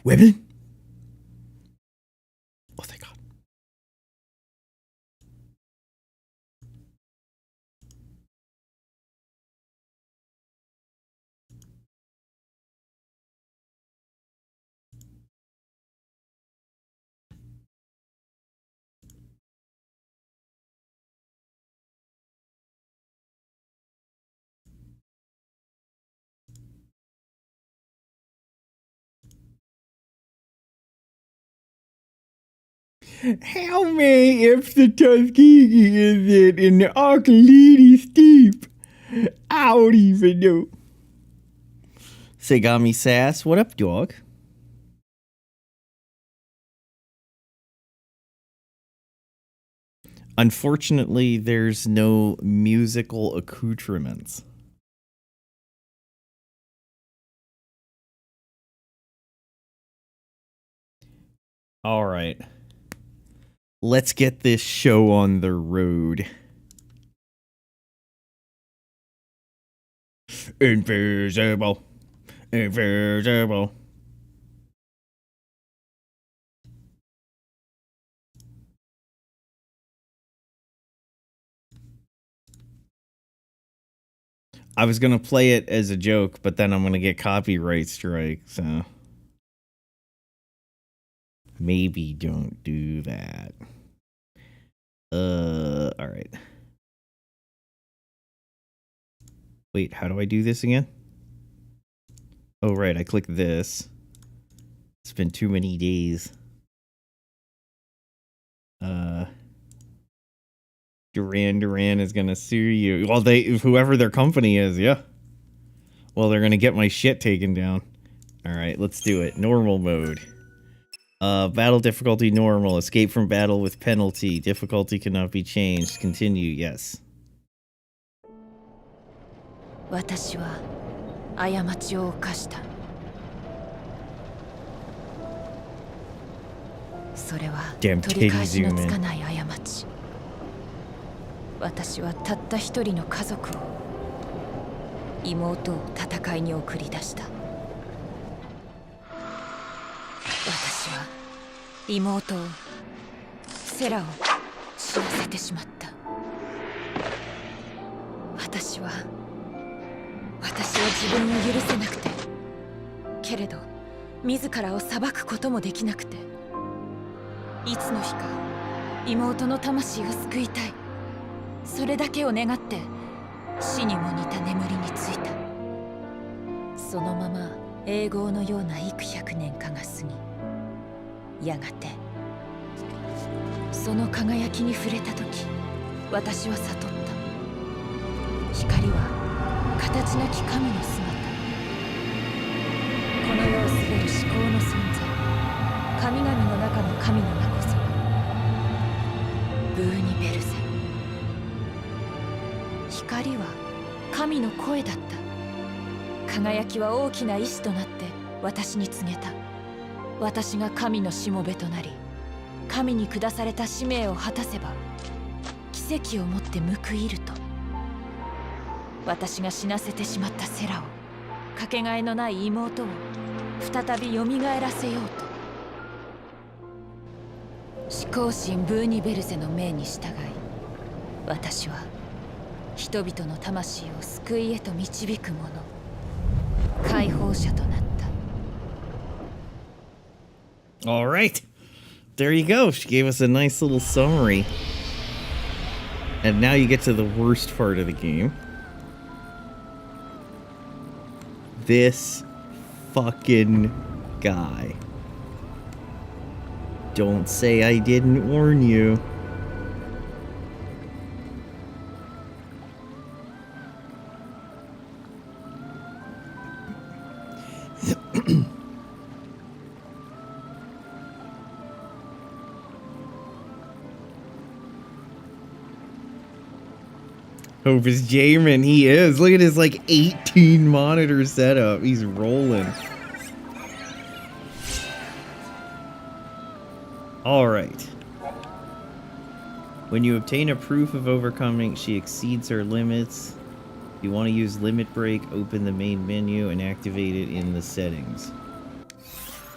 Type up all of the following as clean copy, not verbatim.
Women? Oh, thank God. How many if the Tuskegee is it in the Arcalidi Steep? I don't even know. Segami Sass, what up, dog? Unfortunately, there's no musical accoutrements. All right. Let's get this show on the road. Invisible. Invisible. I was going to play it as a joke, but then I'm going to get copyright strike, so maybe don't do that. All right. Wait, how do I do this again? Oh, right, I click this. It's been too many days. Duran is gonna sue you. Well, whoever their company is, yeah. Well, they're gonna get my shit taken down. All right, let's do it. Normal mode. Battle difficulty normal. Escape from battle with penalty. Difficulty cannot be changed. Continue. Yes. 私は過ちを犯した。それは取り返しのつかない過ち。私はたった一人の家族を、妹を戦いに送り出した。私は妹を、セラを死なせてしまった。私は自分を許せなくて、けれど自らを裁くこともできなくて、いつの日か妹の魂を救いたい、それだけを願って死にも似た眠りについた。そのまま永劫のような幾百年かが過ぎ、やがてその輝きに触れた時、私は悟った。光は形なき神の姿。この世を滑る至高の存在、神々の中の神の名こそブーニベルゼ。光は神の声だった。輝きは大きな意志となって私に告げた。私が神のしもべとなり、神に下された使命を果たせば奇跡をもって報いると。私が死なせてしまったセラを、かけがえのない妹を再び蘇らせようと。思考神ブーニベルゼの命に従い、私は人々の魂を救いへと導く者、解放者となった。 All right. There you go. She gave us a nice little summary. And now you get to the worst part of the game. This fucking guy. Don't say I didn't warn you. Hope is Jamin. He is. Look at his like 18 monitor setup. He's rolling. All right. When you obtain a proof of overcoming, she exceeds her limits. If you want to use limit break, open the main menu and activate it in the settings.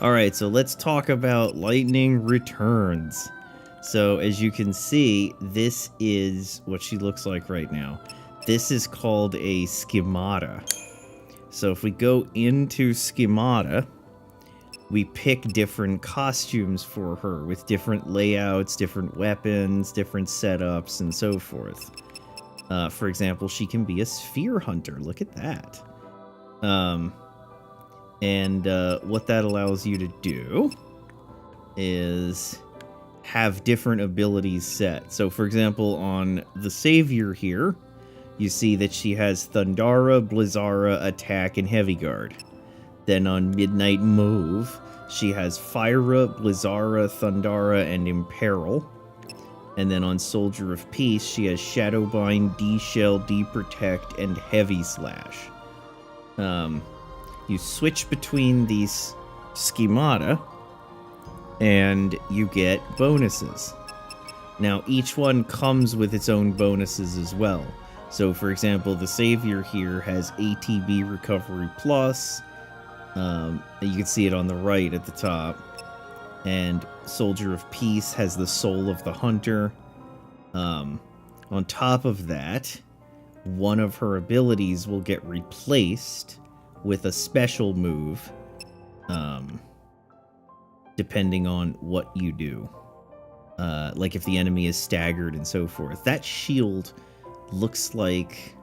Alright, so let's talk about Lightning Returns. So, as you can see, this is what she looks like right now. This is called a schemata. So if we go into schemata, we pick different costumes for her with different layouts, different weapons, different setups, and so forth. For example, she can be a sphere hunter. Look at that. What that allows you to do is have different abilities set. So, for example, on the Savior here, you see that she has Thundara, Blizzara, Attack, and Heavy Guard. Then on Midnight Move, she has Fyra, Blizzara, Thundara, and Imperil. And then on Soldier of Peace, she has Shadowbind, D-Shell, D-Protect, and Heavy Slash. You switch between these schemata, and you get bonuses. Now, each one comes with its own bonuses as well. So, for example, the Savior here has ATB Recovery Plus. You can see it on the right at the top. And Soldier of Peace has the Soul of the Hunter. On top of that, one of her abilities will get replaced with a special move, depending on what you do. Like if the enemy is staggered and so forth. That shield looks like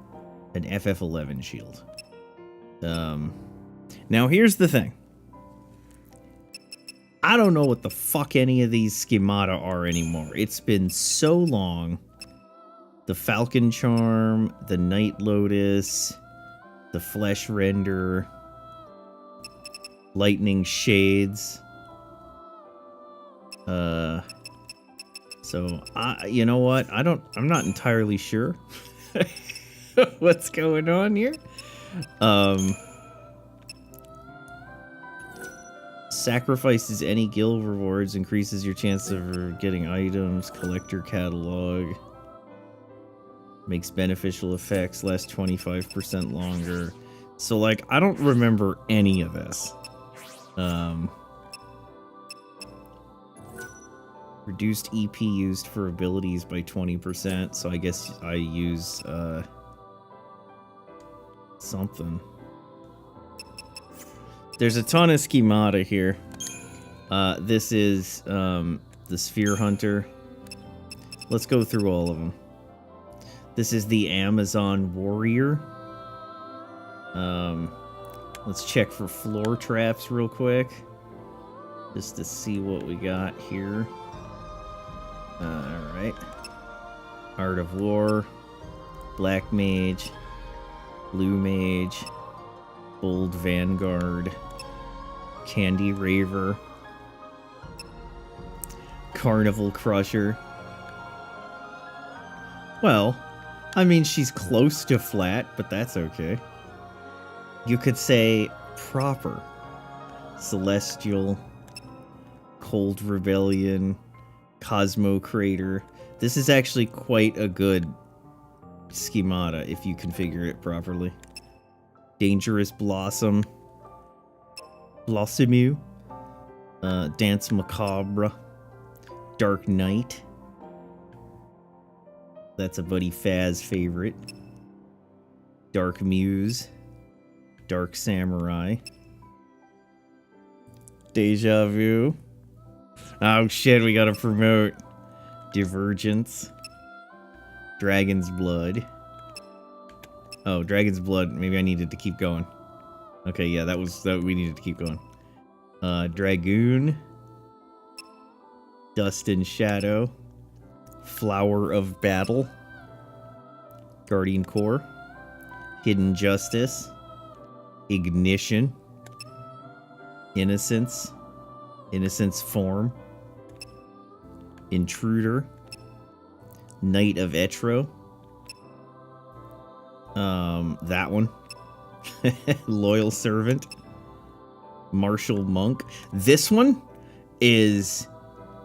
an FF11 shield. Now here's the thing. I don't know what the fuck any of these schemata are anymore. It's been so long. The Falcon Charm, the Night Lotus, the Flesh Render, Lightning Shades. So, you know what? I'm not entirely sure what's going on here. Sacrifices any guild rewards, increases your chance of getting items, collector catalog, makes beneficial effects, lasts 25% longer. So, like, I don't remember any of this. Reduced EP used for abilities by 20%, so I guess I use, something. There's a ton of schemata here. This is, the Sphere Hunter. Let's go through all of them. This is the Amazon Warrior. Let's check for floor traps real quick. Just to see what we got here. Alright. Art of War. Black Mage. Blue Mage. Bold Vanguard. Candy Raver. Carnival Crusher. Well, I mean, she's close to flat, but that's okay. You could say proper. Celestial. Cold Rebellion. Cosmo Crater. This is actually quite a good schemata if you configure it properly. Dangerous Blossom. Blossomu. Dance Macabre. Dark Knight. That's a Buddy Faz favorite. Dark Muse. Dark Samurai. Deja Vu. Oh shit, we gotta promote. Divergence. Dragon's Blood. Oh, Dragon's Blood. Maybe I needed to keep going. Okay, yeah, that we needed to keep going. Dragoon. Dust and Shadow. Flower of Battle. Guardian Core. Hidden Justice. Ignition. Innocence. Innocence Form. Intruder. Knight of Etro. That one. Loyal Servant. Martial Monk. This one is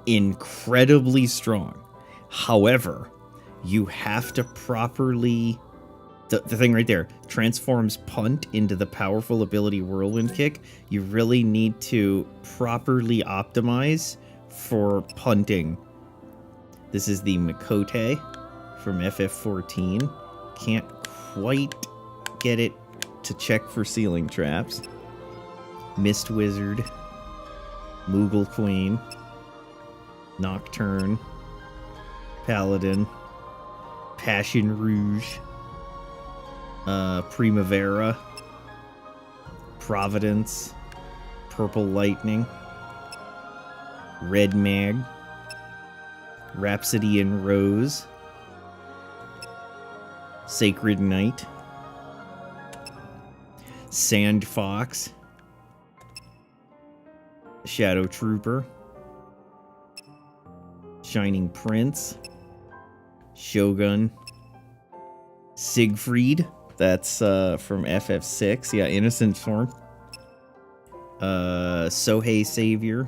incredibly strong. However, you have to properly The thing right there, transforms punt into the powerful ability whirlwind kick. You really need to properly optimize for punting. This is the Mikote from FF14. Can't quite get it to check for ceiling traps. Mist Wizard, Moogle Queen, Nocturne, Paladin, Passion Rouge, Primavera, Providence, Purple Lightning, Red Mag, Rhapsody in Rose, Sacred Knight, Sand Fox, Shadow Trooper, Shining Prince, Shogun, Siegfried, that's from FF6, yeah, Innocent Form, Sohei Savior,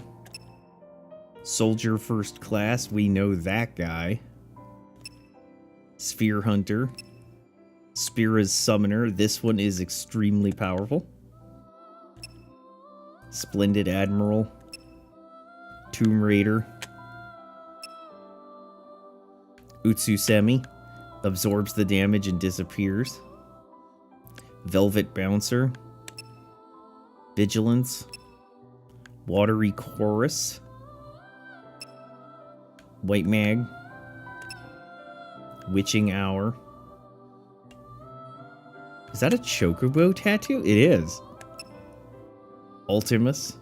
Soldier First Class, we know that guy, Sphere Hunter, Spira's Summoner, this one is extremely powerful, Splendid Admiral, Tomb Raider, Utsusemi, absorbs the damage and disappears, Velvet Bouncer, Vigilance, Watery Chorus, White Mag, Witching Hour. Is that a Chocobo tattoo? It is. Ultimus.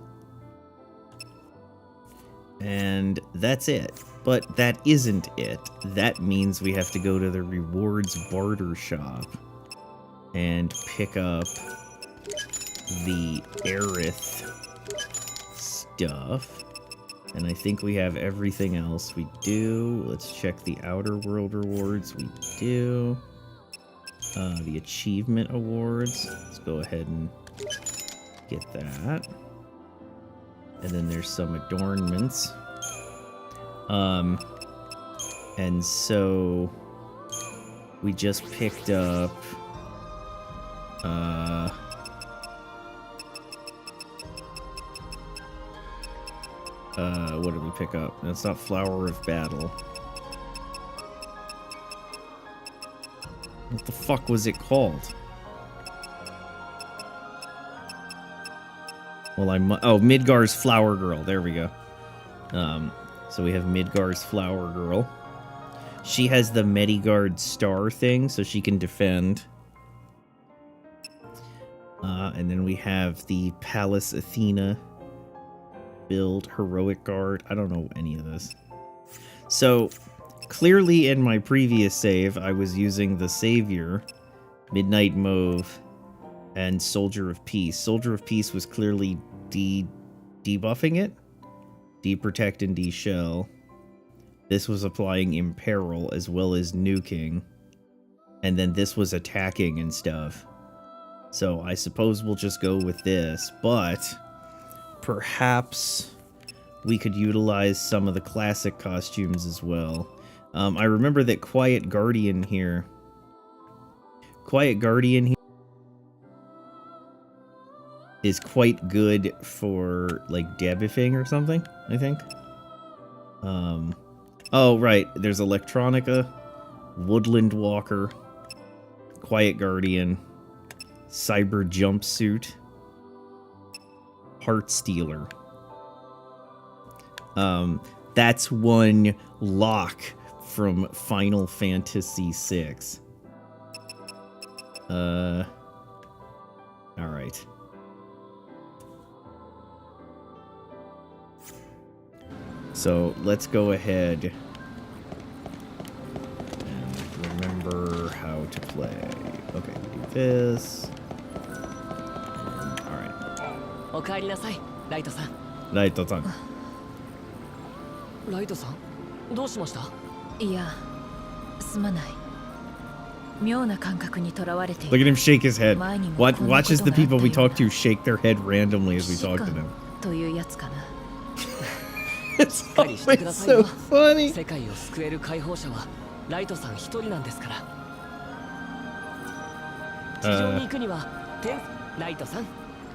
And that's it. But that isn't it. That means we have to go to the rewards barter shop and pick up the Aerith stuff. And I think we have everything else. We do. Let's check the Outer World rewards. We do. The achievement awards. Let's go ahead and get that. And then there's some adornments. And so we just picked up what did we pick up? That's not Flower of Battle. What the fuck was it called? Well, Midgar's Flower Girl. There we go. So we have Midgar's Flower Girl. She has the Medigard star thing, so she can defend. And then we have the Palace Athena build, Heroic Guard. I don't know any of this. So, clearly in my previous save, I was using the Savior, Midnight Mauve, and Soldier of Peace. Soldier of Peace was clearly debuffing it. De-protect and de-shell. This was applying Imperil as well as nuking. And then this was attacking and stuff. So I suppose we'll just go with this, but perhaps we could utilize some of the classic costumes as well. I remember that Quiet Guardian here is quite good for like debuffing or something, I think. Oh right, there's Electronica, Woodland Walker, Quiet Guardian, Cyber Jumpsuit, Heart Stealer. That's one lock from Final Fantasy VI. Alright. So let's go ahead and remember how to play. Okay, do this. Alright. Raito-san. ライトさん、どうしました？いや、すまない。妙な感覚にとらわれてい Look る。 at him shake his head. 前にも Watch as the こんなことがあったような。 people we talk to shake their head randomly as we talk to them. というやつかな。 It's always so funny. 世界を救える解放者はライトさん一人なんですから。地上に行くにはライトさん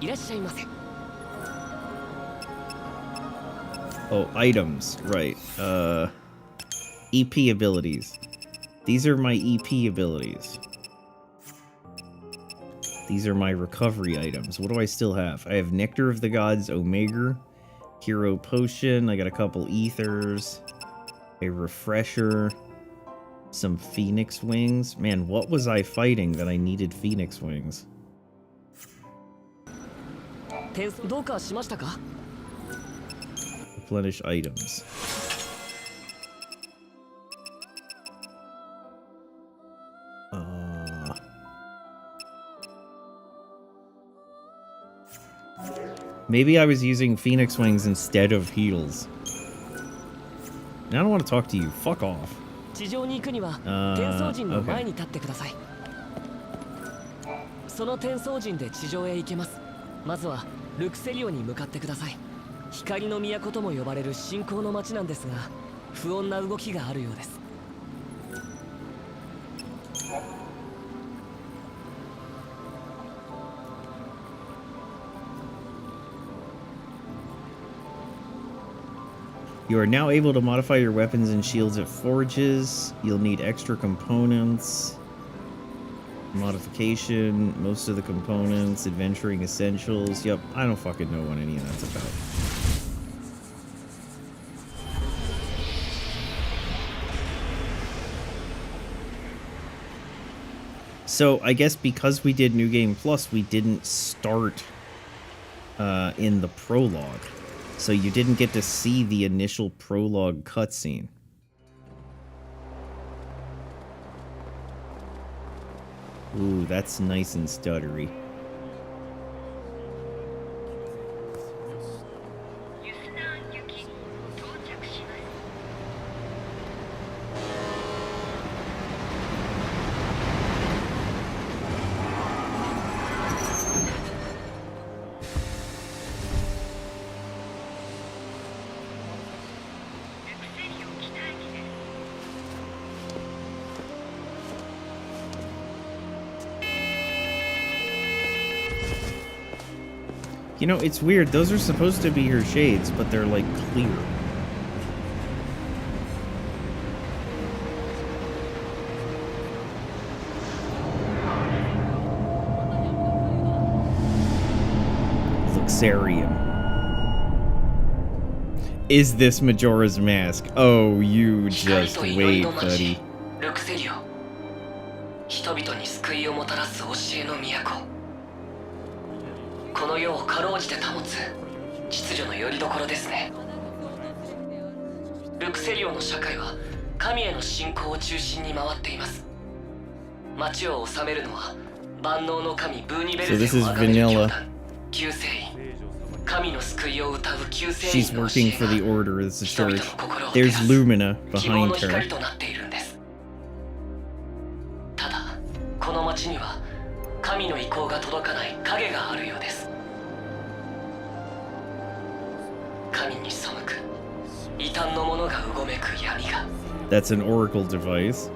いらっしゃいませ。 Oh, items, right. EP abilities. These are my EP abilities. These are my recovery items. What do I still have? I have Nectar of the Gods, Omega, Hero Potion. I got a couple Ethers, a Refresher, some Phoenix Wings. Man, what was I fighting that I needed Phoenix Wings? どうかしましたか？ Replenish items. Maybe I was using Phoenix Wings instead of heals. I don't want to talk to you. Fuck off. 地上に行くには転送陣の前に立ってください。その転送陣で地上へ行けます。まずはルクセリオに向かってください。光の都とも呼ばれる信仰の町なんですが、不穏な動きがあるようです。 You are now able to modify your weapons and shields at forges. You'll need extra components. Modification, most of the components, adventuring essentials. Yep, I don't fucking know what any of that's about. So, I guess because we did New Game Plus, we didn't start in the prologue. So you didn't get to see the initial prologue cutscene. Ooh, that's nice and stuttery. You know, it's weird. Those are supposed to be her shades, but they're, like, clear. Luxarium. Is this Majora's Mask? Oh, you just wait, buddy. 人々に救いをもたらす教えの都。この世をかろうじて保つ秩序の拠り所ですね。ルクセリオの社会は神への信仰を中心に回っています。町を治めるのは万能の神ブーニベルゼを崇める教団救世院。神の救いを歌う救世院の教えが人々の心を照らす希望の光となっているんです。ただこの町には神の意向が届かない影があるようです。神に背く異端の者がうごめく闇が。 That's an oracle device,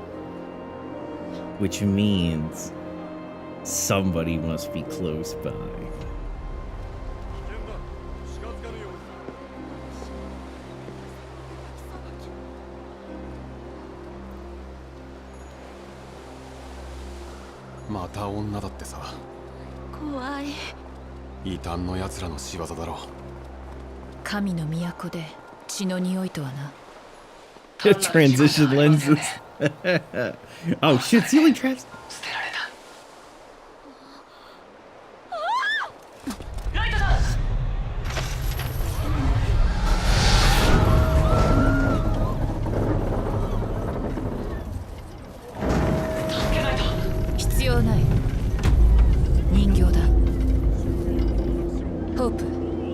which means somebody must be close by. Mata 女だってさ。怖い。異端の奴らの仕業だろう。神の都で血の匂いとはな。Transition lenses. Oh shit, ceiling traps. 捨てられた。ライトだ。助けないと。必要ない。人形だ。ホープ、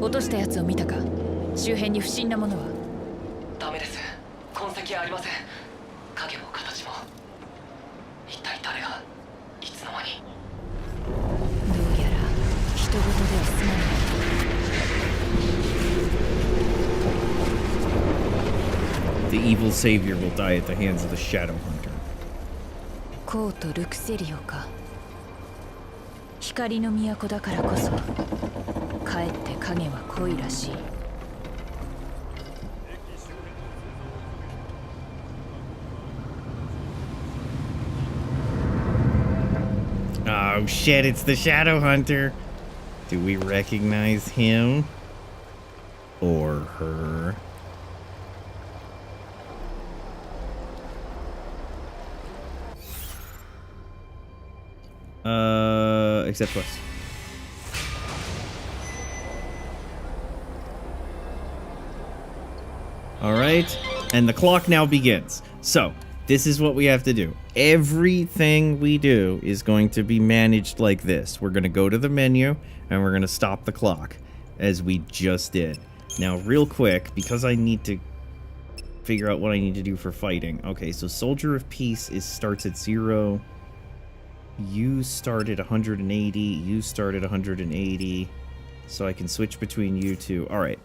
落としたやつを見たか？周辺に不審なものは？ダメです。痕跡ありません。影も形も。一体誰がいつの間に。どうやら人事では済まない。The evil savior will die at the hands of the Shadow Hunter. コート・ルクセリオか。光の都だからこそかえって影は濃いらしい。 Oh shit, it's the Shadow Hunter. Do we recognize him? Or her? Accept quest. Alright, and the clock now begins. So, this is what we have to do. Everything we do is going to be managed like this. We're going to go to the menu, and we're going to stop the clock, as we just did. Now, real quick, because I need to figure out what I need to do for fighting. Okay, so Soldier of Peace starts at 0. You start at 180. You start at 180. So I can switch between you two. Alright.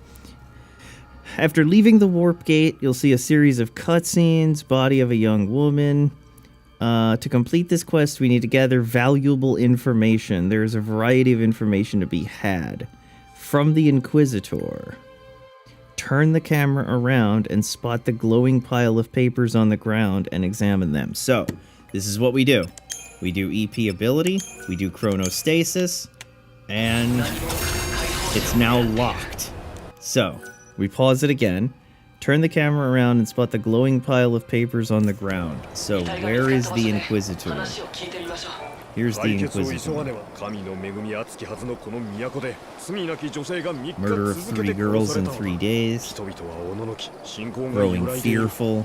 After leaving the warp gate, you'll see a series of cutscenes, body of a young woman. To complete this quest, we need to gather valuable information. There's a variety of information to be had. From the Inquisitor. Turn the camera around and spot the glowing pile of papers on the ground and examine them. So, this is what we do. We do EP ability, we do chronostasis, and it's now locked. So, we pause it again, turn the camera around and spot the glowing pile of papers on the ground. So, where is the Inquisitor? Here's the Inquisitor. Murder of 3 girls in 3 days. Growing fearful.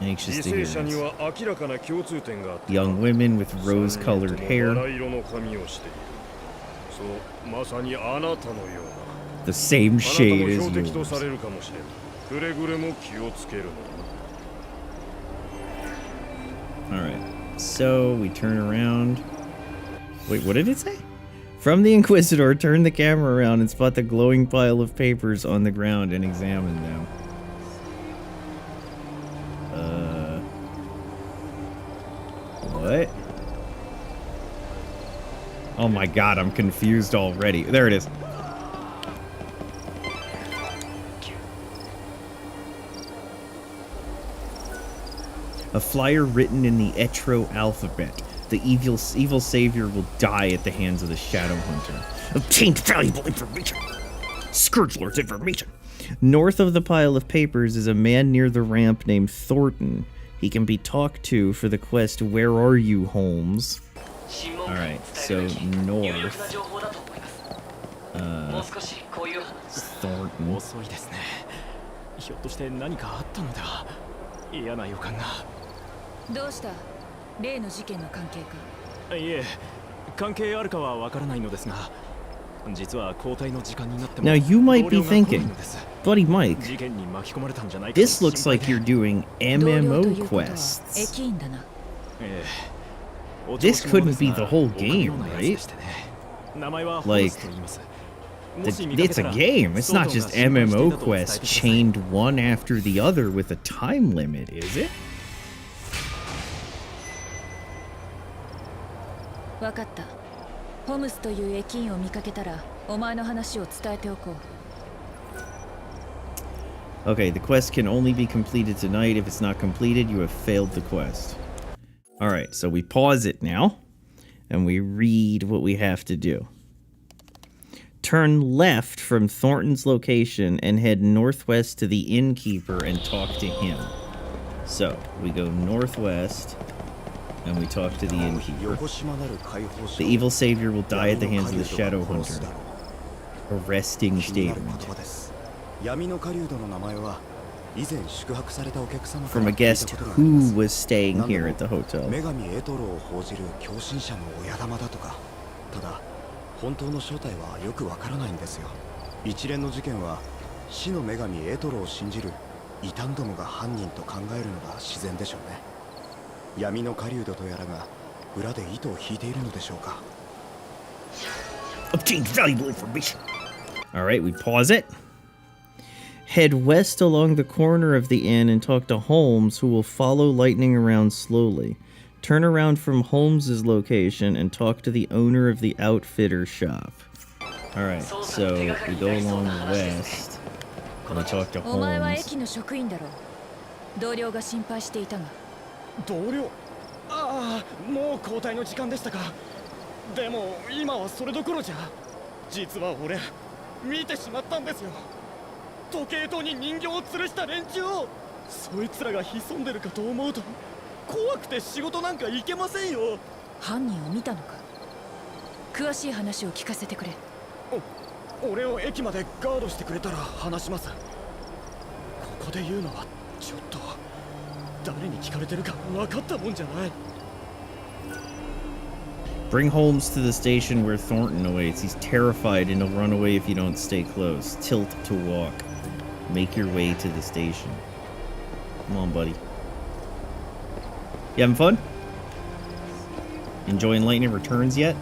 Anxious to hear this. Young women with rose-colored hair. The same shade as yours. Alright, so we turn around. Wait, what did it say? From the Inquisitor, turn the camera around and spot the glowing pile of papers on the ground and examine them. What? Oh my god, I'm confused already. There it is. A flyer written in the Etro alphabet. The evil savior will die at the hands of the Shadow Hunter. Obtained valuable information. Scourge Lord's information. North of the pile of papers is a man near the ramp named Thornton. He can be talked to for the quest, Where Are You, Holmes? Alright, so north. Thornton. どうした？例の事件の関係か？いえ、関係あるかはわからないのですが、実は交代の時間になっても Now you might be thinking, Buddy Mike, this looks like you're doing MMO quests. This couldn't be the whole game, right? Like, it's a game. It's not just MMO quests chained one after the other with a time limit, is it? わかった。ホムスという駅員を見かけたら、お前の話を伝えておこう。 Okay, the quest can only be completed tonight. If it's not completed, you have failed the quest. Alright, so we pause it now, and we read what we have to do. Turn left from Thornton's location and head northwest to the innkeeper and talk to him. So, we go northwest, and we talk to the innkeeper. The evil savior will die at the hands of the Shadow Hunter. Arresting statement. From a guest who was staying here at the hotel. 本当の正体はよくわからないんですよ。一連の事件は死の女神エトロを信じる異端どもが犯人と考えるのが自然でしょうね。闇の狩人とやらが裏で糸を引いているのでしょうか。Obtained valuable information. Alright, we pause it. Head west along the corner of the inn and talk to Holmes, who will follow Lightning around slowly. Turn around from Holmes's location and talk to the owner of the outfitter shop. Alright, so we go along west and we talk to お前は Holmes. 駅の職員だろう。同僚が心配していたが。同僚。ああ、もう交代の時間でしたか。でも今はそれどころじゃ。実は俺見てしまったんですよ。時計塔に人形を吊るした連中を。そいつらが潜んでるかと思うと怖くて仕事なんか行けませんよ。犯人を見たのか。詳しい話を聞かせてくれ。俺を駅までガードしてくれたら話します。ここで言うのはちょっと誰に聞かれてるか分かったもんじゃない。 Bring Holmes to the station where Thornton awaits. He's terrified and he'll run away if you don't stay close. Tilt to walk. Make your way to the station. Come on, buddy. You having fun? Enjoying Lightning Returns yet?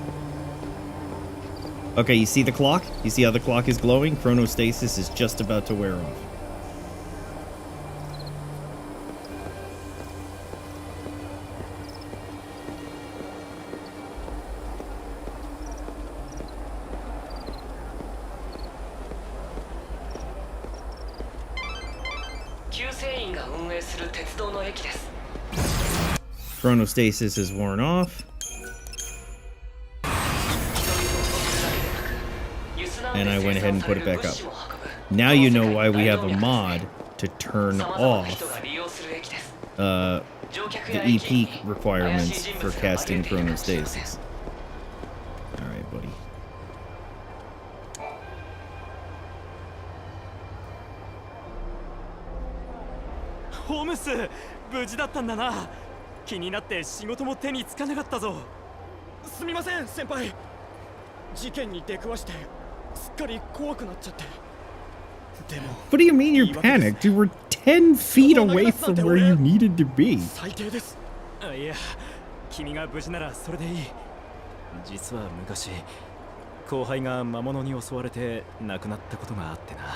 Okay, you see the clock? You see how the clock is glowing? Chronostasis is just about to wear off. Chronostasis is worn off. And I went ahead and put it back up. Now you know why we have a mod to turn off the EP requirements for casting Chronostasis. Alright, buddy. Holmes, 無事だったんだな。気になって仕事も手につかなかったぞ。すみません先輩。事件に出くわしてすっかり怖くなっちゃって。でも What do you mean you're panicked? You were 10 feet away from where you needed to be. 最低です。いや、君が無事ならそれでいい。実は昔後輩が魔物に襲われて亡くなったことがあってな。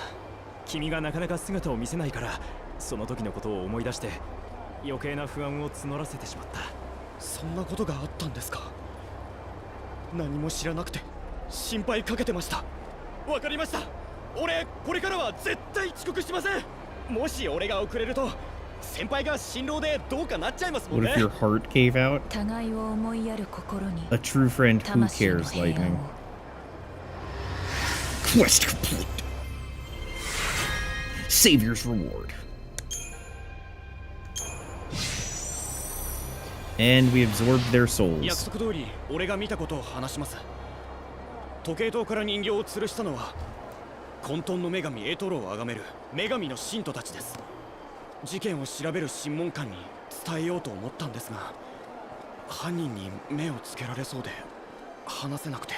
君がなかなか姿を見せないからその時のことを思い出して余計な不安を募らせてしまった。そんなことがあったんですか。何も知らなくて心配かけてました。わかりました。俺これからは絶対遅刻しません。もし俺が遅れると先輩が辛労でどうかなっちゃいますもん What ね。 if your heart gave out? 互いを思いやる心に A true friend who 魂の cares, 平安 Lightning. を。 Quest complete. Savior's reward. And we absorbed their 約 souls. 束通り俺が見たことを話します。時計塔から人形を吊るしたのは混沌の女神エトロを崇める女神の信徒たちです。事件を調べる審問官に伝えようと思ったんですが、犯人に目をつけられそうで話せなくて。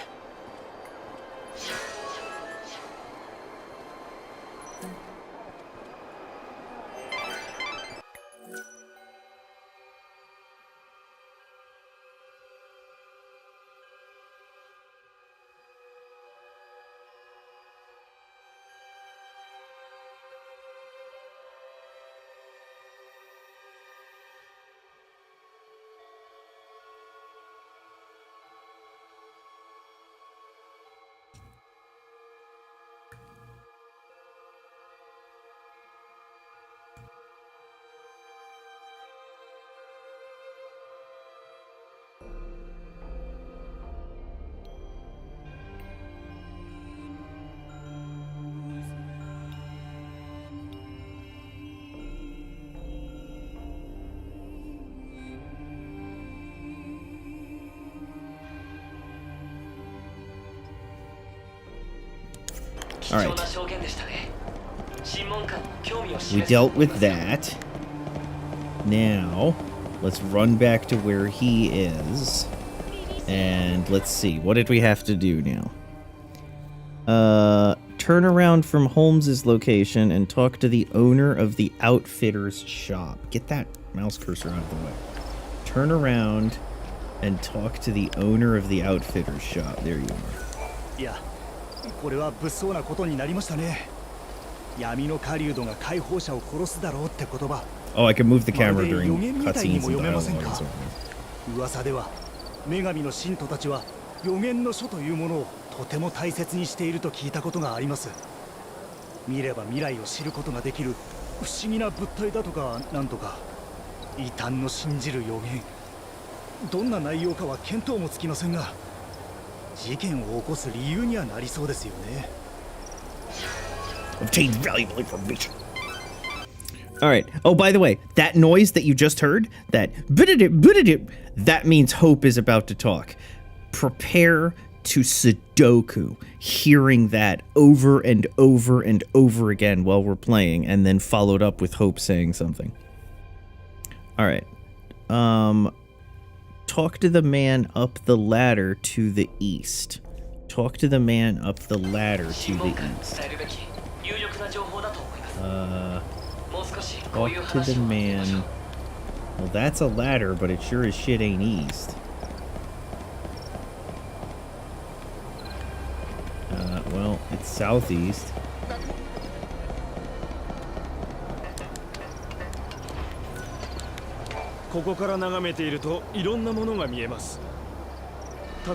Alright. We dealt with that. Now, let's run back to where he is. And let's see. What did we have to do now? Turn around from Holmes's location and talk to the owner of the outfitter's shop. Get that mouse cursor out of the way. Turn around and talk to the owner of the outfitter's shop. There you are. Yeah. これは物騒なことになりましたね。闇の狩人が解放者を殺すだろうって言葉。Oh, I can move the camera during cutscenes and dialogue and so on. 噂では女神の信徒たちは予言の書というものをとても大切にしていると聞いたことがあります。見れば未来を知ることができる不思議な物体だとかなんとか、異端の信じる予言、どんな内容かは見当もつきませんが、事件を起こす理由にはなりそうですよね。Obtained valuable information. All right. Oh, by the way, that noise that you just heard, that that means Hope is about to talk. Prepare to Sudoku, hearing that over and over and over again while we're playing, and then followed up with Hope saying something. All right. Talk to the man up the ladder to the east. Talk to the man up the ladder to the east. Talk to the man. Well, that's a ladder, but it sure as shit ain't east. Well, it's southeast. ここから眺めているといろんなものが見えます。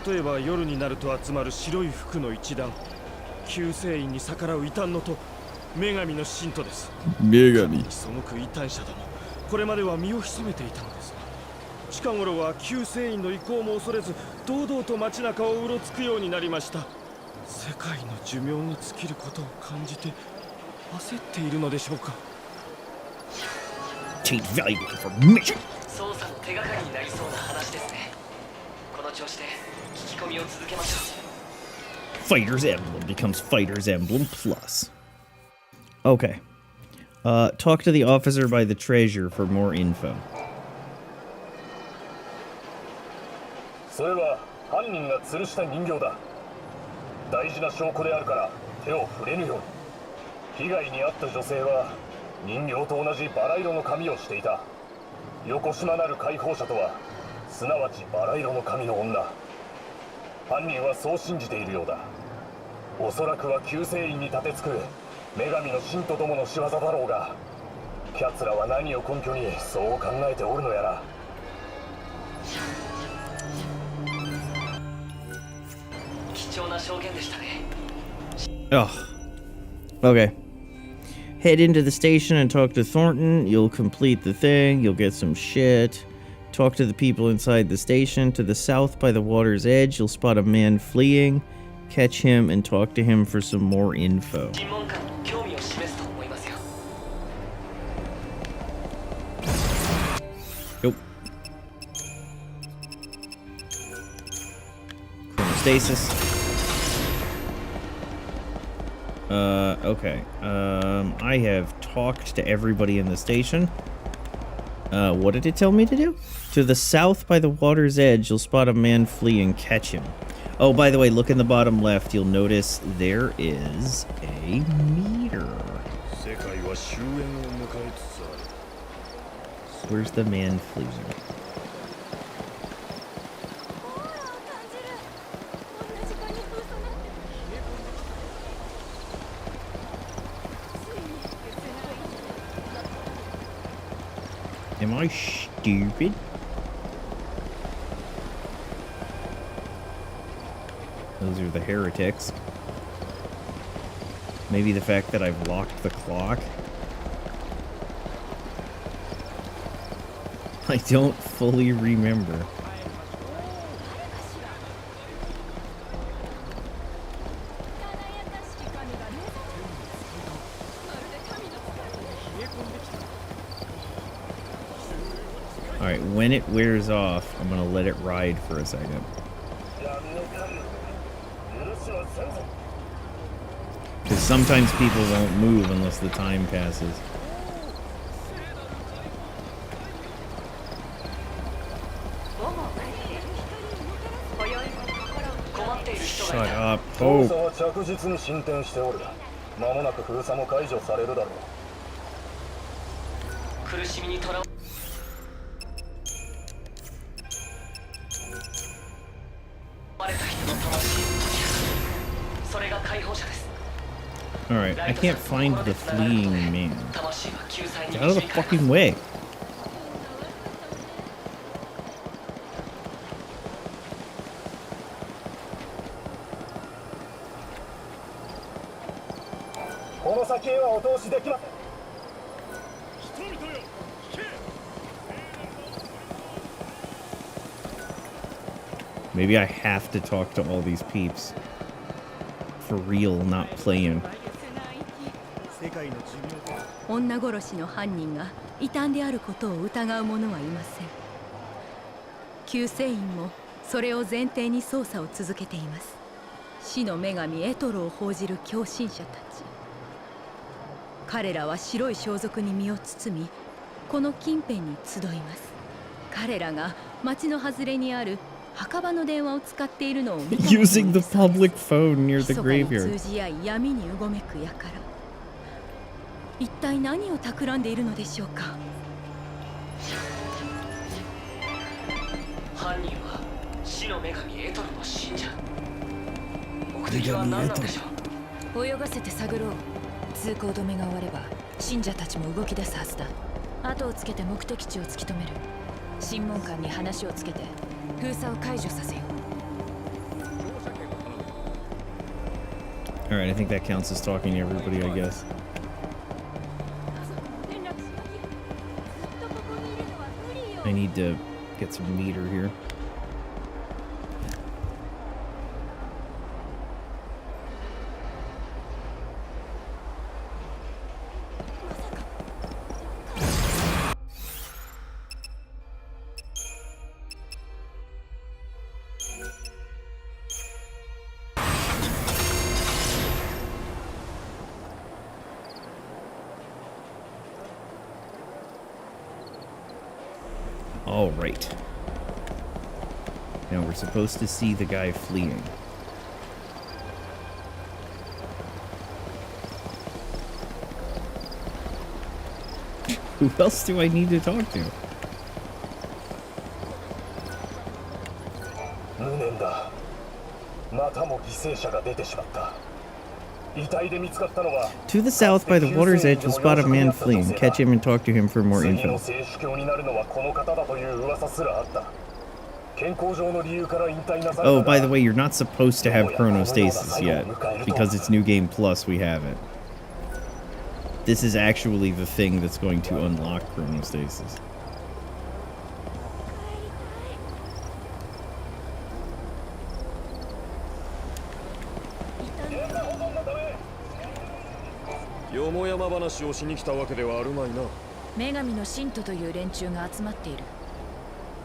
例えば夜になると集まる白い服の一団、救世院に逆らう異端のと女神の信徒です。女神に背く異端者ども、これまでは身を潜めていたのですが、近頃は救世院の意向も恐れず堂々と街中をうろつくようになりました。世界の寿命が尽きることを感じて焦っているのでしょうか。Take valuable information. 捜査の手がかりになりそうな話ですね。この調子で聞き込みを続けましょう。 Fighter's Emblem becomes Fighter's Emblem Plus. Okay. Talk to the officer by the treasure for more info. それは犯人が吊るした人形だ。大事な証拠であるから手を触れぬように。被害に遭った女性は人形と同じバラ色の髪をしていた。横島なる解放者とはすなわちバラ色の髪の女。犯人はそう信じているようだ。おそらくは救世院に立てつく女神の信徒どもの仕業だろうが、奴らは何を根拠にそう考えておるのやら。貴重な証言でしたね。 Oh. Okay. Head into the station and talk to Thornton. You'll complete the thing. You'll get some shit. Talk to the people inside the station. To the south by the water's edge, you'll spot a man fleeing. Catch him and talk to him for some more info. 尋問官の興味を示すと思いますよ。 Nope. Chronostasis. Okay. I have talked to everybody in the station. What did it tell me to do? To the south by the water's edge, you'll spot a man fleeing. Catch him. Oh, by the way, look in the bottom left. You'll notice there is a meter. Where's the man fleeing? Am I stupid? Those are the heretics. Maybe the fact that I've locked the clock. I don't fully remember. Alright, when it wears off, I'm gonna let it ride for a second. Because sometimes people won't move unless the time passes. Shut up, Hope. 捜査は着実に進展しておる。間もなく封鎖も解除されるだろう。苦しみにとらわれた人の魂。それが解放者です。 Alright, I can't find the fleeing man. Get out of the fucking way. お通しできません。 Maybe I have to talk to all these peeps. For real, not playing. 女殺しの犯人が異端であることを疑う者はいません。救世員もそれを前提に捜査を続けています。死の女神エトロを報じる狂信者たち。彼らは白い装束に身を包み、この近辺に集います。彼らが町の外れにある墓場の電話を使っているのを見た Using the public phone near the 密かに graveyard. 通じ合い闇にうごめく輩。一体何を企んでいるのでしょうか。犯人は死の女神エトロの信者。目的は何なんでしょう。泳がせて探ろう。通行止めが終われば信者たちも動き出すはずだ。後をつけて目的地を突き止める。審問官に話をつけて封鎖を解除させよう。 Alright, I think that counts as talking to everybody, I guess. I need to get some meter here. All right. Now we're supposed to see the guy fleeing. Who else do I need to talk to? 無念だ。またも犠牲者が出てしまった。遺体で見つかったのは To the south by the water's edge, we'll spot a man fleeing. Catch him and talk to him for more 次の info. 聖主教になるのはこの方だという噂すらあった。健康上の理由から引退なされた Oh, が by the way, you're not supposed to have chronostasis yet. Because it's New Game Plus, we have it. This is actually the thing that's going to unlock chronostasis. "女神の信徒という連中が集まっている。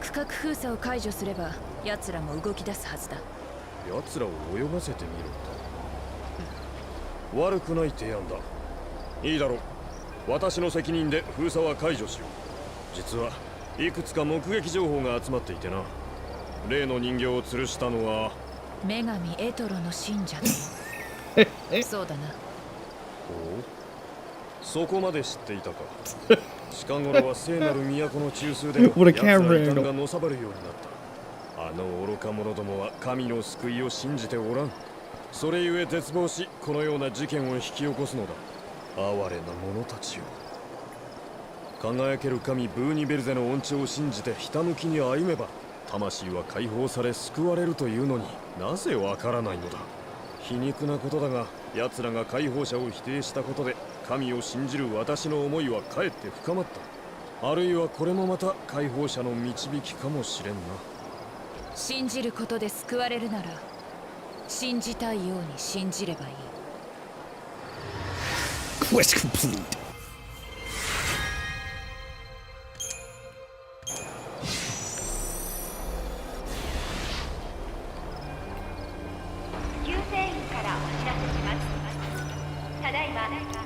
区画封鎖を解除すれば奴らも動き出すはずだ。奴らを泳がせてみろと。悪くない提案だ。いいだろう。私の責任で封鎖は解除しよう。実はいくつか目撃情報が集まっていてな。例の人形を吊るしたのは女神エトロの信者だ。そうだな。おう、そこまで知っていたか。近頃は聖なる都の中枢でも What a 奴ら camera 異端 angle. がのさばるようになった。あの愚か者どもは神の救いを信じておらん。それゆえ絶望し、このような事件を引き起こすのだ。哀れな者たちよ。輝ける神ブーニベルゼの恩寵を信じてひたむきに歩めば魂は解放され救われるというのになぜわからないのだ。皮肉なことだが、奴らが解放者を否定したことで神を信じる私の思いはかえって深まった。あるいはこれもまた解放者の導きかもしれんな。信じることで救われるなら信じたいように信じればいい。 Quest complete.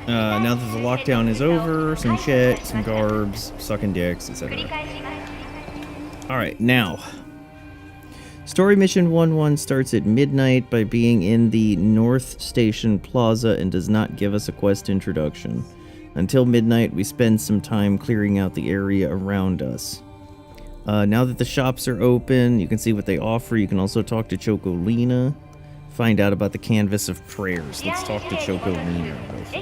Now that the lockdown is over, some shit, some garbs, sucking dicks, etc. Alright, now. Story mission 1-1 starts at midnight by being in the North Station Plaza and does not give us a quest introduction. Until midnight, we spend some time clearing out the area around us. Now that the shops are open, you can see what they offer. You can also talk to Chocolina. Find out about the canvas of prayers. Let's talk to Chocolina real fast.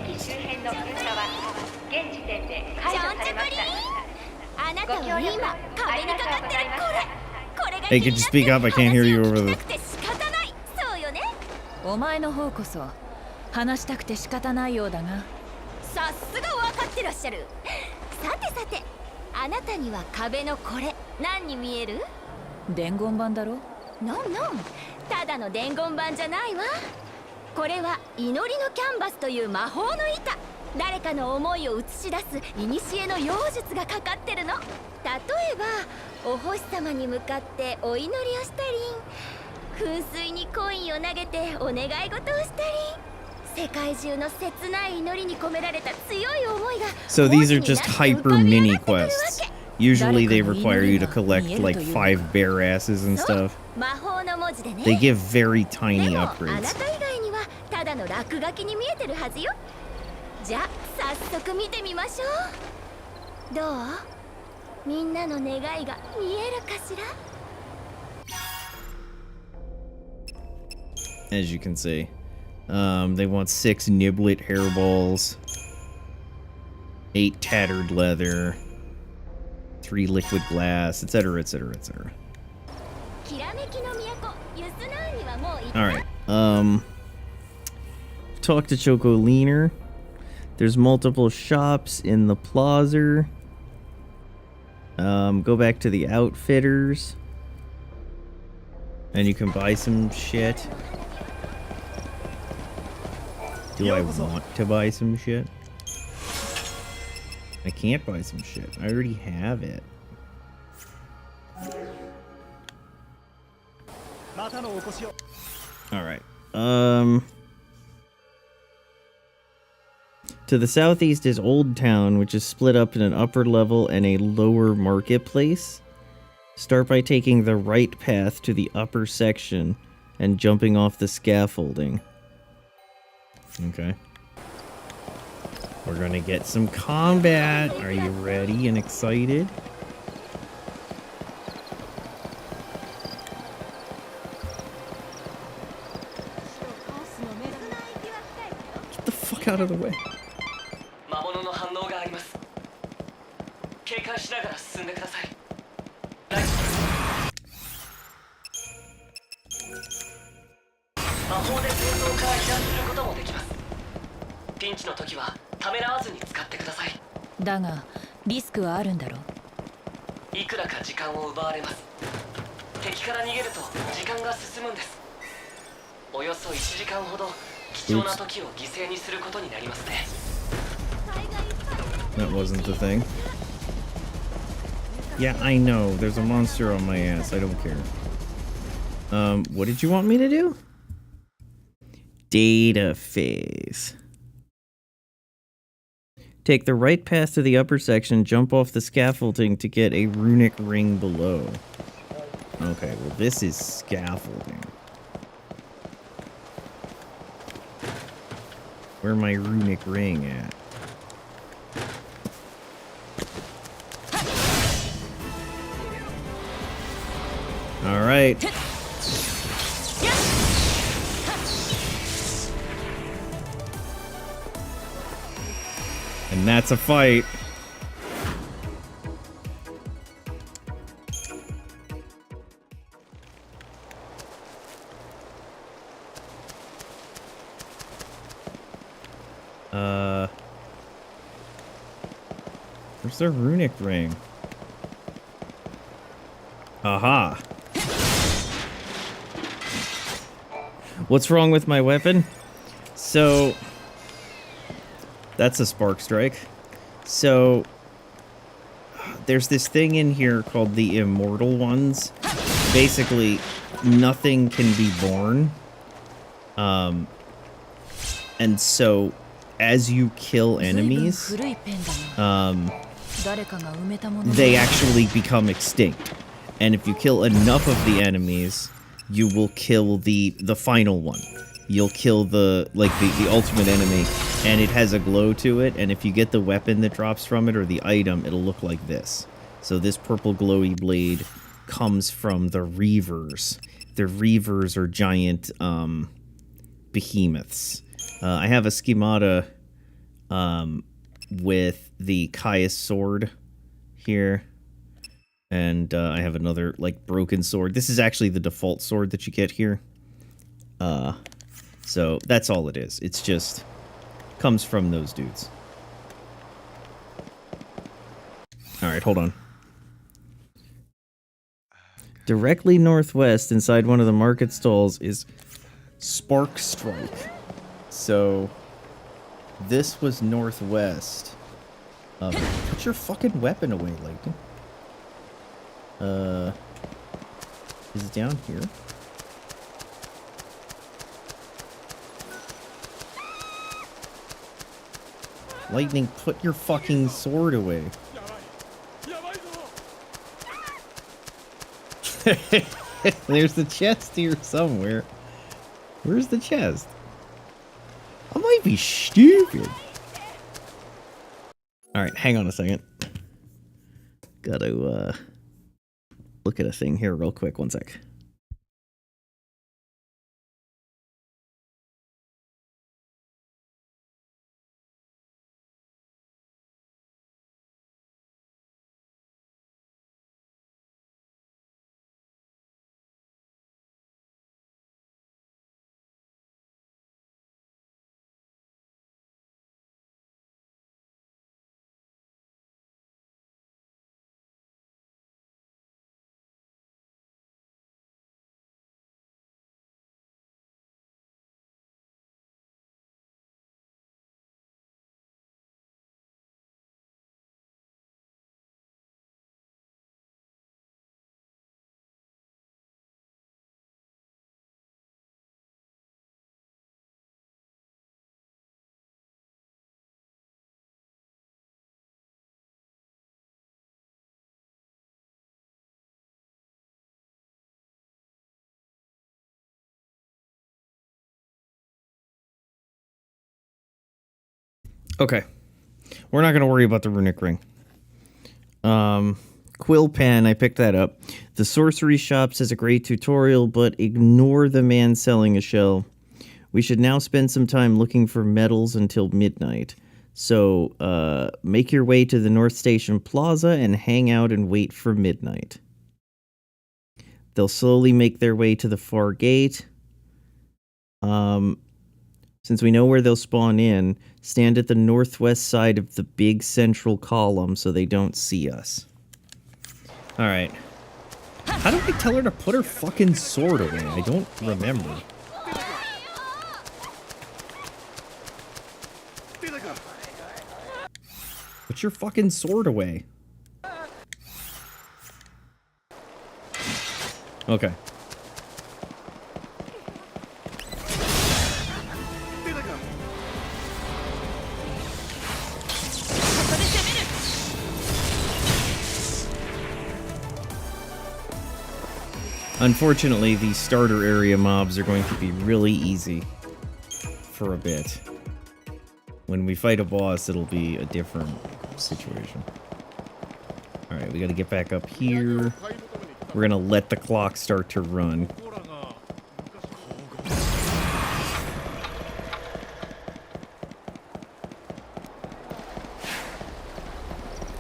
Hey, could you speak up? I can't hear you over the... お前の方こそ話したくて仕方ないようだが、さすが分かってらっしゃる。さてさて、あなたには壁のこれ何に見える？伝言板だろ。ノンノン、ただの伝言板じゃないわ。これは祈りのキャンバスという魔法の板。誰かの思いを映し出す古の妖術がかかってるの。例えばお星様に向かってお祈りをしたり、噴水にコインを投げてお願い事をしたり、世界中の切ない祈りに込められた強い思いが So these are just hyper mini quests. Usually they require you to collect like 5 bear asses and stuff. 魔法の文字でね。 They give very tiny でもあな upgrades. た以外にはただの落書きに見えてるはずよ。じゃあ早速見てみましょう。どう？みんなの願いが見えるかしら？ As you can see. They want 6 niblet hairballs, 8 tattered leather, 3 liquid glass, etc., etc., etc. きらめきの都ユスナーにはもう行った？ Alright, talk to Choco Leaner. There's multiple shops in the plaza. Go back to the outfitters. And you can buy some shit. Do I want to buy some shit? I can't buy some shit. I already have it. Alright. To the southeast is Old Town, which is split up in an upper level and a lower marketplace. Start by taking the right path to the upper section and jumping off the scaffolding. Okay. We're gonna get some combat. Are you ready and excited? Get the fuck out of the way. 魔物の反応があります。警戒しながら進んでください。魔法で戦闘から避難することもできます。ピンチの時はためらわずに使ってください。だがリスクはあるんだろう。いくらか時間を奪われます。敵から逃げると時間が進むんです。およそ1時間ほど貴重な時を犠牲にすることになりますね。That wasn't the thing. Yeah, I know. There's a monster on my ass. I don't care. What did you want me to do? Data phase. Take the right path to the upper section, jump off the scaffolding to get a runic ring below. Okay, well this is scaffolding. Where my runic ring at? All right. And that's a fight. Where's the runic ring? Aha. What's wrong with my weapon? So that's a spark strike. So there's this thing in here called the immortal ones. Basically, nothing can be born. And so as you kill enemies, they actually become extinct. And if you kill enough of the enemies, you will kill the final one. You'll kill the ultimate enemy, and it has a glow to it, and if you get the weapon that drops from it or the item, it'll look like this. So this purple glowy blade comes from the Reavers. The Reavers are giant behemoths. I have a schemata with the Caius sword here. And I have another, like, broken sword. This is actually the default sword that you get here. So that's all it is. It's just comes from those dudes. Alright, hold on. Directly northwest inside one of the market stalls is Spark Strike. So, this was northwest. Put your fucking weapon away, Lightning. Is it down here? Lightning, put your fucking sword away. There's the chest here somewhere. Where's the chest? I might be stupid. Alright, hang on a second. Gotta, look at a thing here real quick. One sec. Okay. We're not going to worry about the runic ring. Quill pen, I picked that up. The sorcery shop says a great tutorial, but ignore the man selling a shell. We should now spend some time looking for metals until midnight. So, make your way to the North Station Plaza and hang out and wait for midnight. They'll slowly make their way to the far gate. Since we know where they'll spawn in, stand at the northwest side of the big central column so they don't see us. Alright. How do I tell her to put her fucking sword away? I don't remember. Put your fucking sword away. Okay. Unfortunately, these starter area mobs are going to be really easy for a bit. When we fight a boss, it'll be a different situation. Alright, we gotta get back up here. We're gonna let the clock start to run.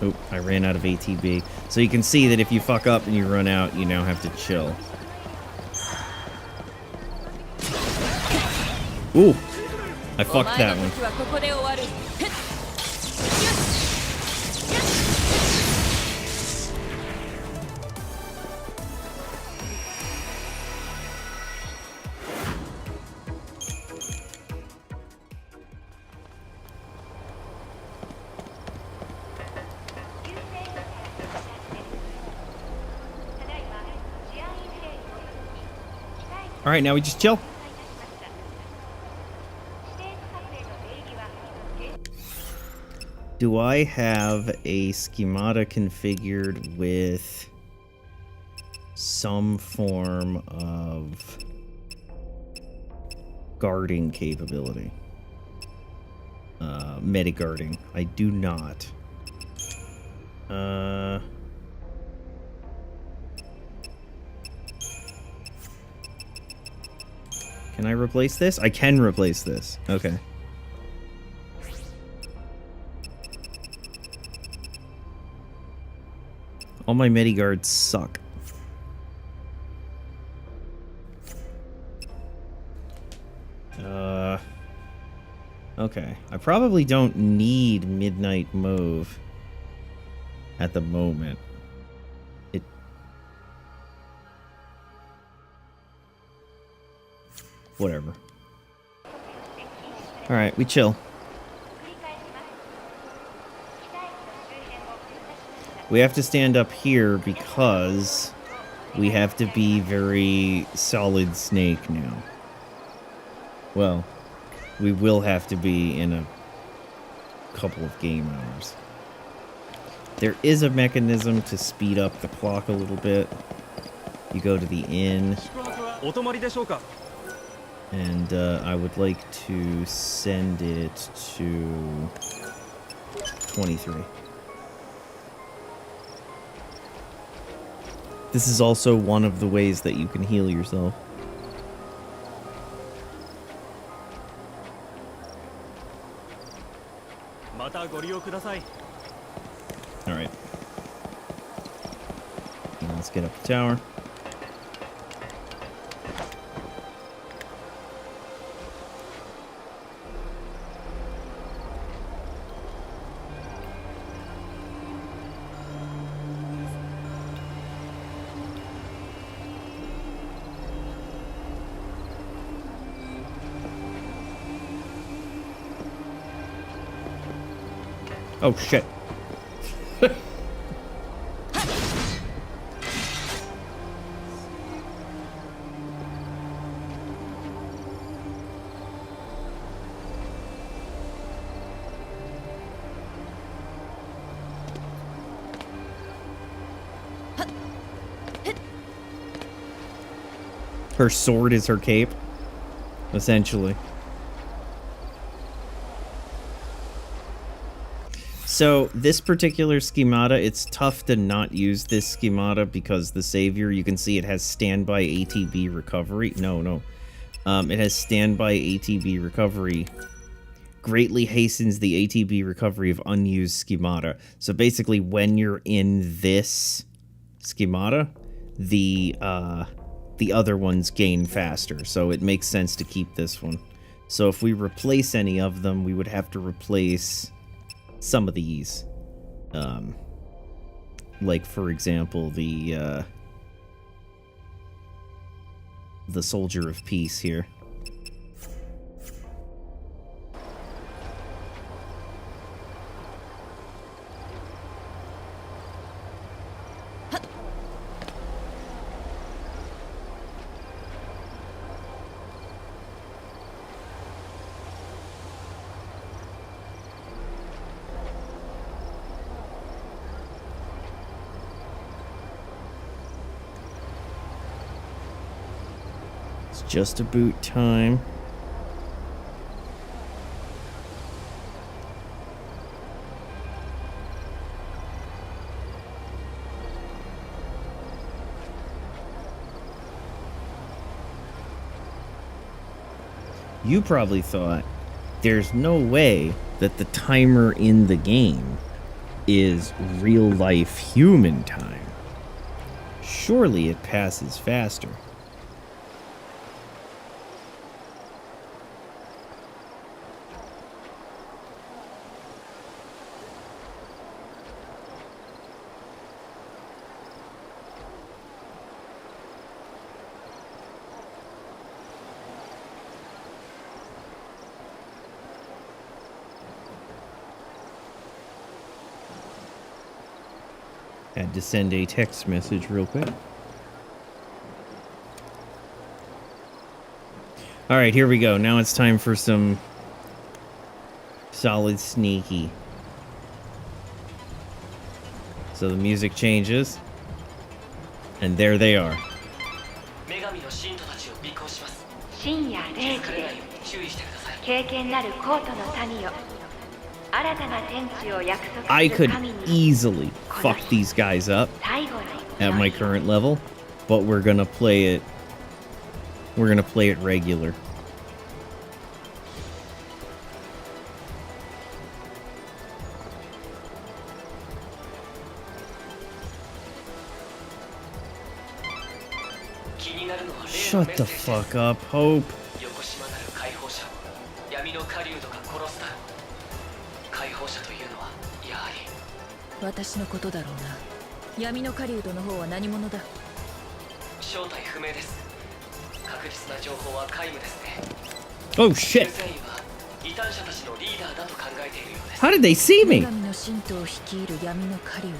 Oh, I ran out of ATB. So you can see that if you fuck up and you run out, you now have to chill. Ooh! I fucked that one. Alright, now we just chill. Do I have a schemata configured with some form of guarding capability? Metaguarding. I do not. Can I replace this? I can replace this. Okay. All my Mediguards suck. Okay. I probably don't need Midnight Mauve. at the moment. Whatever. Alright, we chill. We have to stand up here because we have to be very Solid Snake now. Well, we will have to be in a couple of game hours. There is a mechanism to speed up the clock a little bit. You go to the inn. And I would like to send it to 23. This is also one of the ways that you can heal yourself. Alright. Let's get up the tower. Oh shit. Her sword is her cape, essentially. So this particular schemata, it's tough to not use this schemata because the savior, you can see it has standby ATB recovery. No. It has standby ATB recovery. Greatly hastens the ATB recovery of unused schemata. So basically when you're in this schemata, the other ones gain faster. So it makes sense to keep this one. So if we replace any of them, we would have to replace some of these, like for example the Soldier of Peace here. Just about time. You probably thought there's no way that the timer in the game is real life human time. Surely it passes faster. Had to send a text message real quick. Alright, here we go. Now it's time for some Solid Sneaky. So the music changes. And there they are. 深夜0時です経験なるコートの民よ I could easily fuck these guys up at my current level, but we're gonna play it. We're gonna play it regular. Shut the fuck up, Hope. 私のことだろうな。闇の狩人の方は何者だ？正体不明です。確実な情報は皆無ですね。 Oh shit! 全員は異端者たちのリーダーだと考えているようです。 How did they see 女 me? 神の神道を率いる闇の狩人。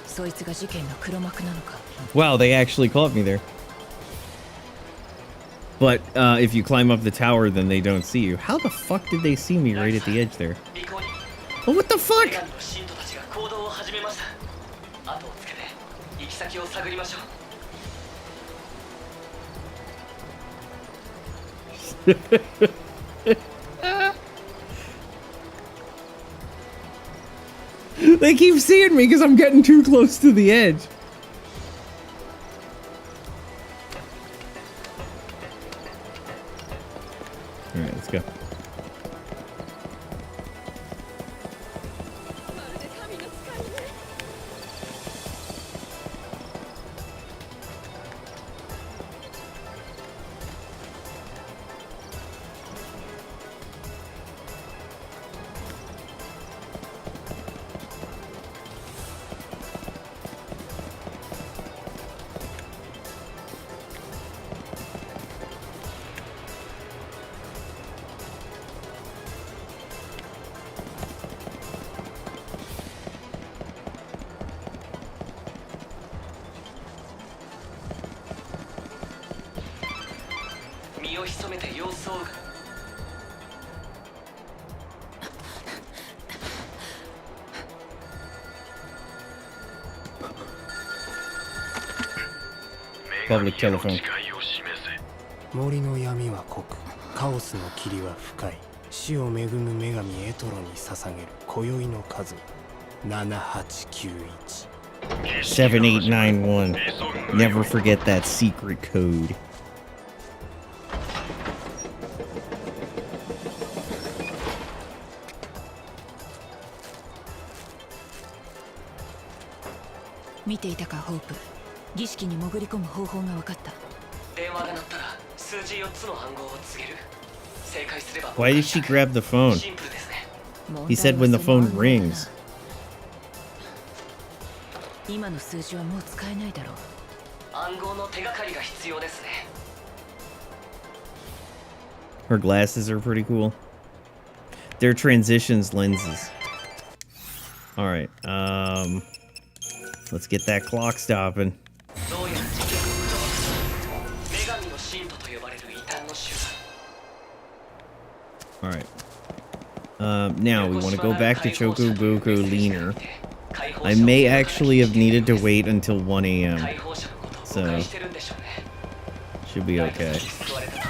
そいつが事件の黒幕なのか。 Wow, they actually caught me there. But if you climb up the tower, then they don't see you. How the fuck did they see me right at the edge there? Oh, what the fuck? 女神の信徒たちが行動を始めました。後をつけて行き先を探りましょう。They keep seeing me because I'm getting too close to the edge. Alright, let's go. Public telephone. 森の闇は濃く、カオスの霧は深い。死を恵む女神エトロに捧げる今宵の数7891。 7891. Never forget that secret code. Mite ita ka, Hope. 儀式に潜り込む方法が分かった。電話が鳴ったら数字4つの暗号を告げる。正解すれば Why did she grab the phone? シンプルですね。 He said when the phone rings. 今の数字はもう使えないだろう。暗号の手がかりが必要ですね。 Her glasses are pretty cool. They're transitions lenses. Alright, let's get that clock stopping. どうやら自虐を言葉女神の信徒と呼ばれる異端の集団。 Alright. Now we want to go back to Chocoboco Leaner. I may actually have needed to wait until 1 a.m. So, should be okay.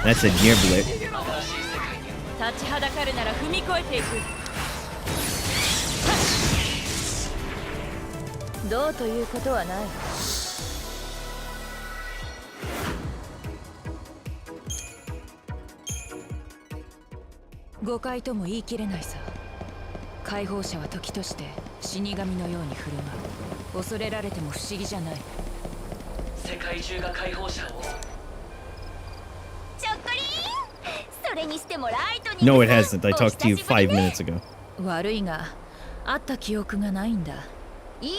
That's a giblet. 立ちはだかるなら踏み越えていく。どうということはない。誤解とも言い切れないさ。解放者は時として死神のように振る舞う。恐れられても不思議じゃない。世界中が解放者を。ちょっこりーん。それにしてもライトに。 No, it hasn't. I talked to you 5 minutes ago. 悪いが、会った記憶がないんだ。いいえ、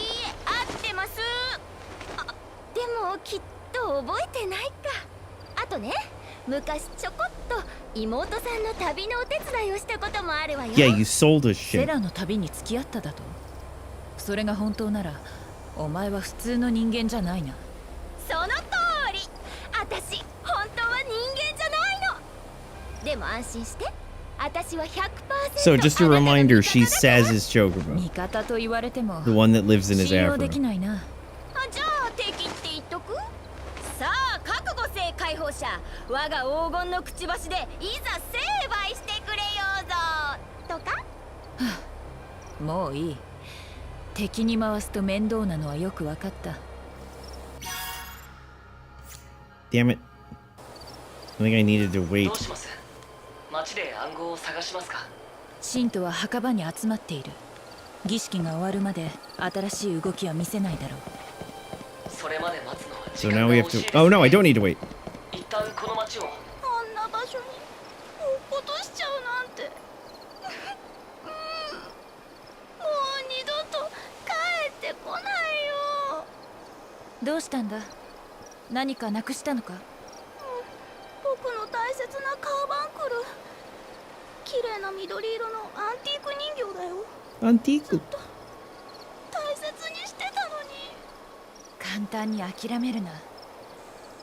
合ってます。でもきっと覚えてないか。あとね、昔ちょこっと妹さんの旅のお手伝いをしたこともあるわよ。 Yeah, you sold us セ shit. ラの旅に付き合っただと。それが本当なら、お前は普通の人間じゃないな。その通り。私、本当は人間じゃないの。でも安心して。私は 100%。 So just a reminder, she's Saz's Chocobo. 味方と言われても The one that lives in his 信用でき afro. ないな。じゃあ敵って言っとく。さあ覚悟せ解放者、我が黄金のくちばしでいざ成敗してくれようぞとか。もういい。敵に回すと面倒なのはよくわかった。 Damn it. I think I needed to wait. どうします？街で暗号を探しますか？信徒は墓場に集まっている。儀式が終わるまで新しい動きは見せないだろう。それまで待つのは So now we have to. Oh no, I don't need to wait. 一旦この街を。あんな場所に落っことしちゃうなんて。もう二度とどうしたんだ？何かなくしたのか？僕の大切なカーバンクル。綺麗な緑色のアンティーク人形だよ。アンティーク。大切にしてたのに。簡単に諦めるな。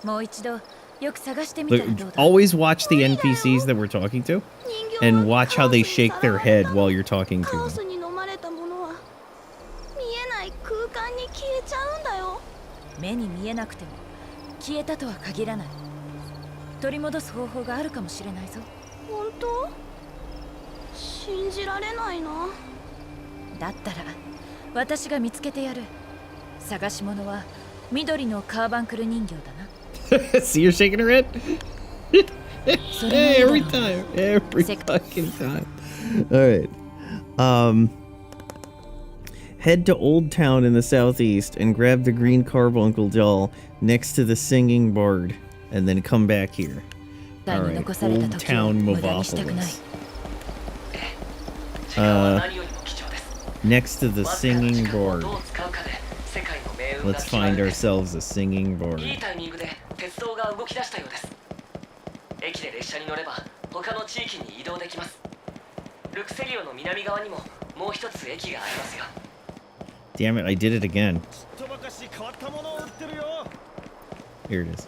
もう一度よく探してみたらどうだ？ Always watch the NPCs that we're talking to and watch how they shake their head while you're talking to カオ them. スに飲まれたものは見えない空間に消えちゃうんだよ。目に見えなくても消えたとは限らない。取り戻す方法があるかもしれないぞ。本当？信じられないな。だったら私が見つけてやる。探し物は緑のカーバンクル人形だな。See, you're shaking her head? Every time. Every fucking time. Alright. Head to Old Town in the southeast and grab the green carbuncle doll next to the singing bard. And then come back here. Alright, Old Town Movopolis. Next to the singing bard. Let's find ourselves a singing bard. いいタイミングで鉄道が動き出したようです。駅で列車に乗れば他の地域に移動できます。ルクセリオの南側にももう一つ駅がありますよ。Damn it, I did it again. Here it is.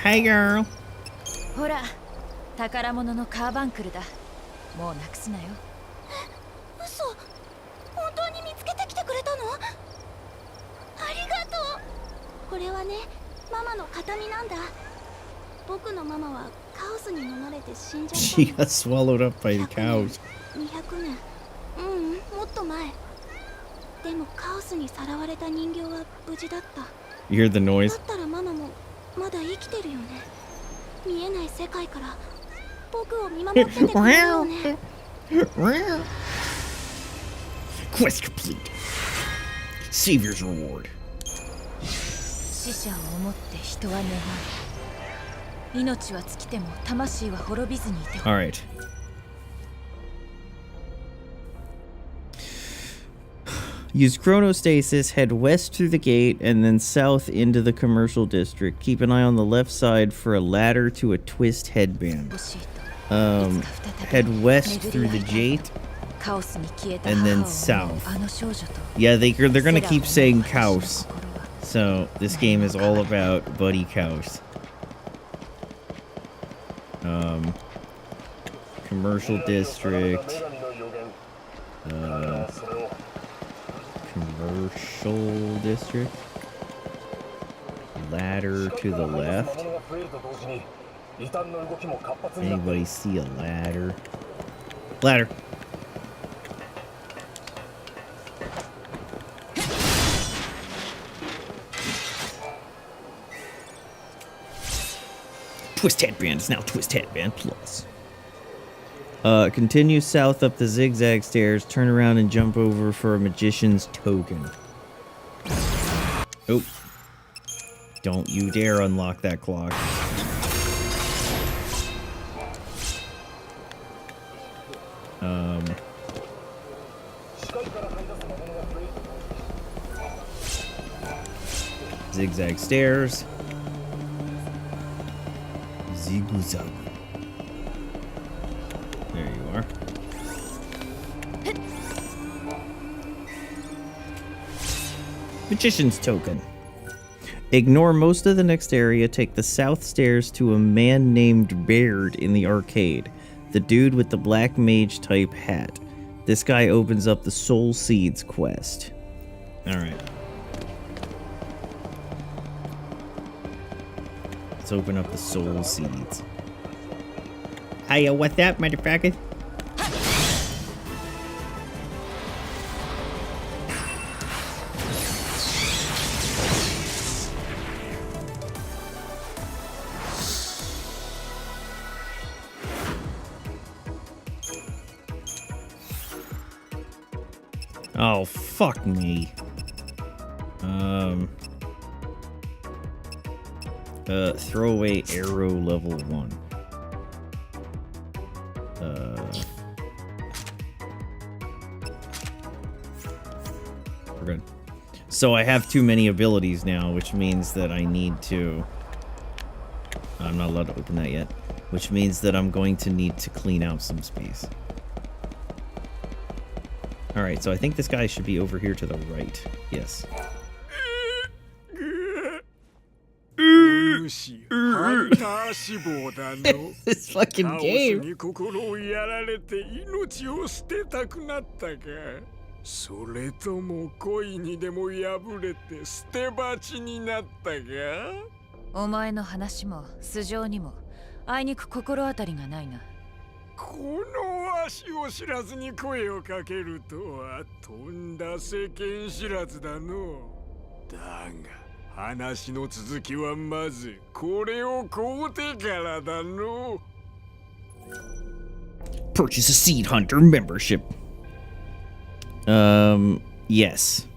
Hey girl. ほら、宝物のカーバンクルだ。もうなくすなよ。嘘。本当に見つけてきてくれたの？ありがとう。これはね、ママの形見なんだ。僕のママはカオスに飲まれて死んじゃった。She got swallowed up by the cows. 200年。もっと前。でもカオスにさらわれた人形は無事だった。You hear the noise? だったらママもまだ生きてるよね。見えない世界から僕を見守っててくれるよね。Quest complete. Savior's reward. 死者を思って人は願う。命は尽きても魂は滅びずにいて。All right. Use chronostasis, head west through the gate, and then south into the commercial district. Keep an eye on the left side for a ladder to a twist headband. Head west through the gate, and then south. Yeah, they're gonna keep saying Kaos. So, this game is all about Buddy Kaos. Commercial district. Commercial district. Ladder to the left. Anybody see a ladder? Ladder. Twist Headband is now Twist Headband Plus. Continue south up the zigzag stairs, turn around and jump over for a magician's token. Oh. Don't you dare unlock that clock. Zigzag stairs. Zigzag. There you are. Magician's token. Ignore most of the next area. Take the south stairs to a man named Baird in the arcade. The dude with the black mage type hat. This guy opens up the Soul Seeds quest. Alright. Let's open up the Soul Seeds. Hiya, what's that, motherfucker? Oh, fuck me. Throwaway arrow level 1. We're good. So I have too many abilities now, which means that I need to... I'm not allowed to open that yet. Which means that I'm going to need to clean out some space. Alright, so I think this guy should be over here to the right. Yes. This fucking game. それとも恋にでも破れて捨て鉢になったか？お前の話も素性にもあいにく心当たりがないな。この足を知らずに声をかけるとはとんだ世間知らずだの。だが話の続きはまずこれを買うてからだの。Purchase a Seed Hunter membership. Yes.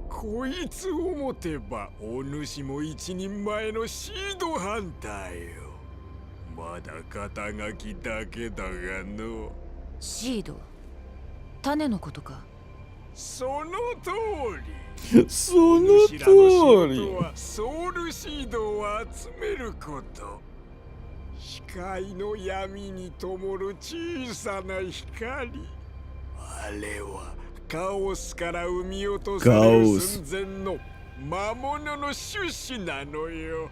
こいつを持てばお主も一人前のシードハンターよ。まだ肩書きだけだがの。シード種のことか。その通り。その通り。ソウルシードを集めること。光の闇に灯る小さな光。あれはカオスから生み落とされる寸前の魔物の種子なのよ。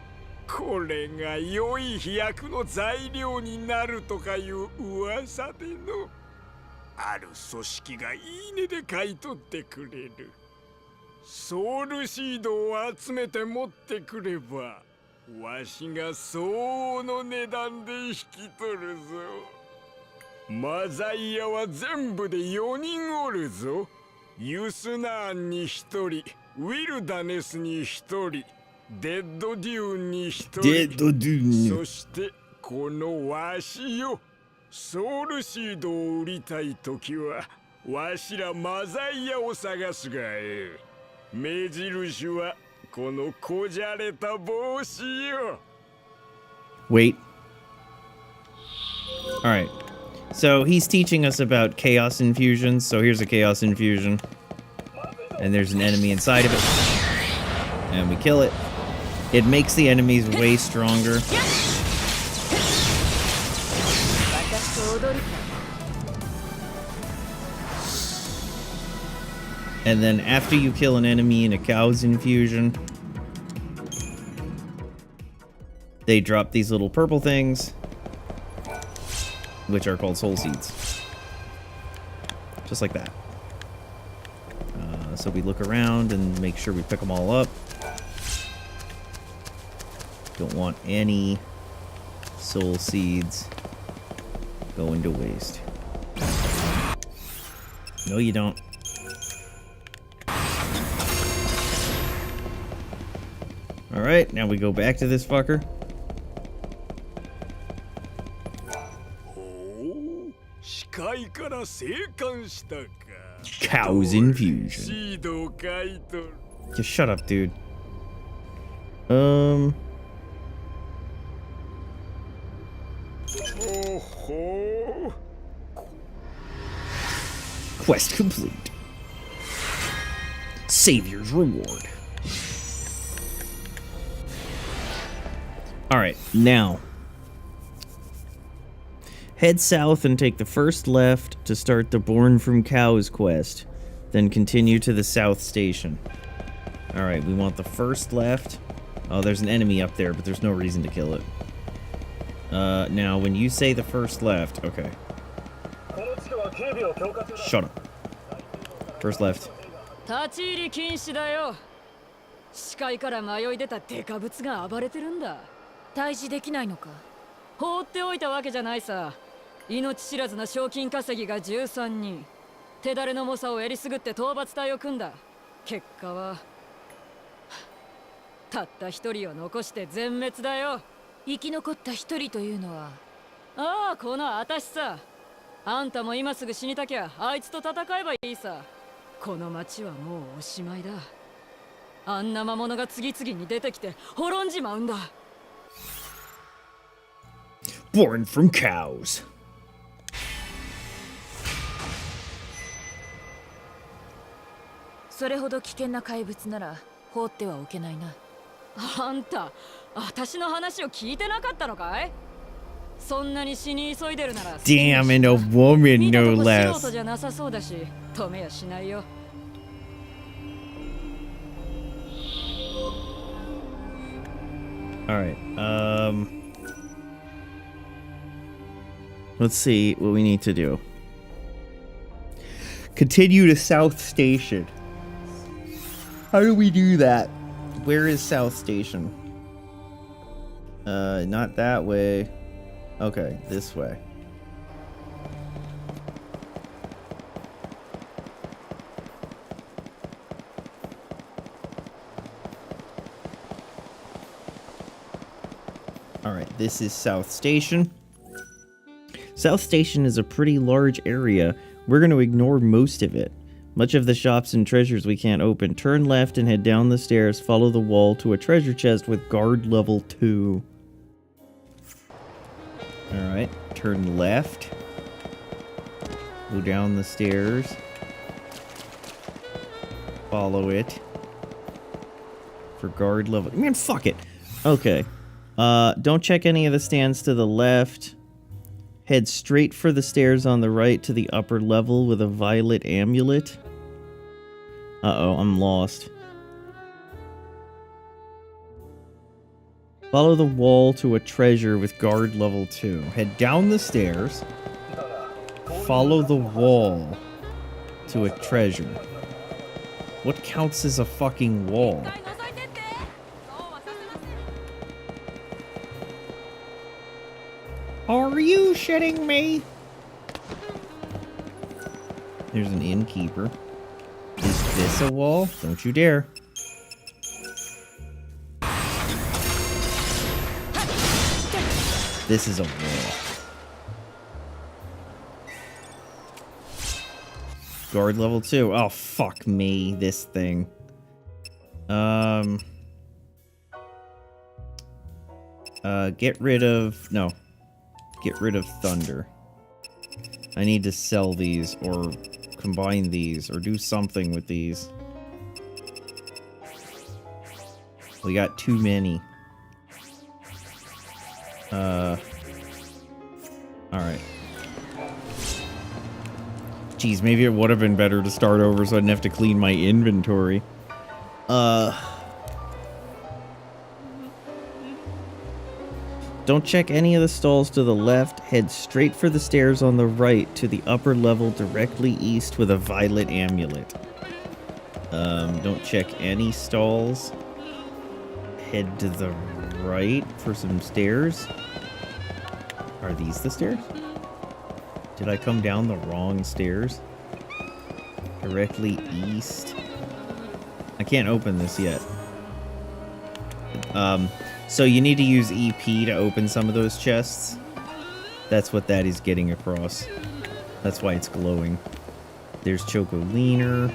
これが良い飛躍の材料になるとかいう噂での。ある組織がいいねで買い取ってくれる。ソウルシードを集めて持ってくればわしが相応の値段で引き取るぞ。マザイアは全部で4人おるぞ。ユスナーンに1人、ウィルダネスに1人、デッドデューンに1人、デッドデューン。そしてこのわしよ。ソウルシードを売りたいときはわしらマザイアを探すがええ。目印はこのこじゃれた帽子よ。Wait. Alright. So he's teaching us about chaos infusions. So here's a chaos infusion. And there's an enemy inside of it. And we kill it. It makes the enemies way stronger. And then after you kill an enemy in a cow's infusion, they drop these little purple things, which are called soul seeds. Just like that. So we look around and make sure we pick them all up. Don't want any soul seeds going to waste. No, you don't. Alright, now we go back to this fucker. Cow's infusion. Just shut up, dude. Quest complete. Savior's reward. Alright, now. Head south and take the first left to start the Born from Cows quest. Then continue to the south station. Alright, we want the first left. Oh, there's an enemy up there, but there's no reason to kill it. Now, when you say the first left... Okay. Shut up. First left. 立ち入り禁止だよ。視界から迷い出たデカブツが暴れてるんだ。退治できないのか。放っておいたわけじゃないさ。命知らずな賞金稼ぎが13人。手だれの猛者をやりすぐって討伐隊を組んだ。結果はたった一人を残して全滅だよ。生き残った一人というのはああ、この私さ。あんたも今すぐ死にたきゃあいつと戦えばいいさ。この町はもうおしまいだ。あんな魔物が次々に出てきて滅んじまうんだ。Born from cows. それほど危険な怪物なら放ってはおけないな。あんた、私の話を聞いてなかったのかい？そんなに死に急いでるなら Damn, and a woman, no 素 less. 人じゃなさそうだし、止めやしないよ。Alright, let's see what we need to do. Continue to South Station. How do we do that? Where is South Station? Not that way. Okay, this way. Alright, this is South Station. South Station is a pretty large area. We're going to ignore most of it. Much of the shops and treasures we can't open. Turn left and head down the stairs. Follow the wall to a treasure chest with guard level 2. Alright, turn left. Go down the stairs. Follow it. For guard level... Man, fuck it! Okay. Don't check any of the stands to the left. Head straight for the stairs on the right to the upper level with a violet amulet. Uh-oh, I'm lost. Follow the wall to a treasure with guard level 2. Head down the stairs. Follow the wall to a treasure. What counts as a fucking wall? Are you shitting me? There's an innkeeper. Is this a wall? Don't you dare. This is a wall. Guard level 2. Oh, fuck me, this thing. Get rid of... No. Get rid of thunder. I need to sell these, or combine these, or do something with these. We got too many. Alright. Geez, maybe it would have been better to start over so I didn't have to clean my inventory. Don't check any of the stalls to the left. Head straight for the stairs on the right to the upper level directly east with a violet amulet. Don't check any stalls. Head to the right for some stairs. Are these the stairs? Did I come down the wrong stairs? Directly east. I can't open this yet. So you need to use EP to open some of those chests. That's what that is getting across. That's why it's glowing. There's Choco Leaner.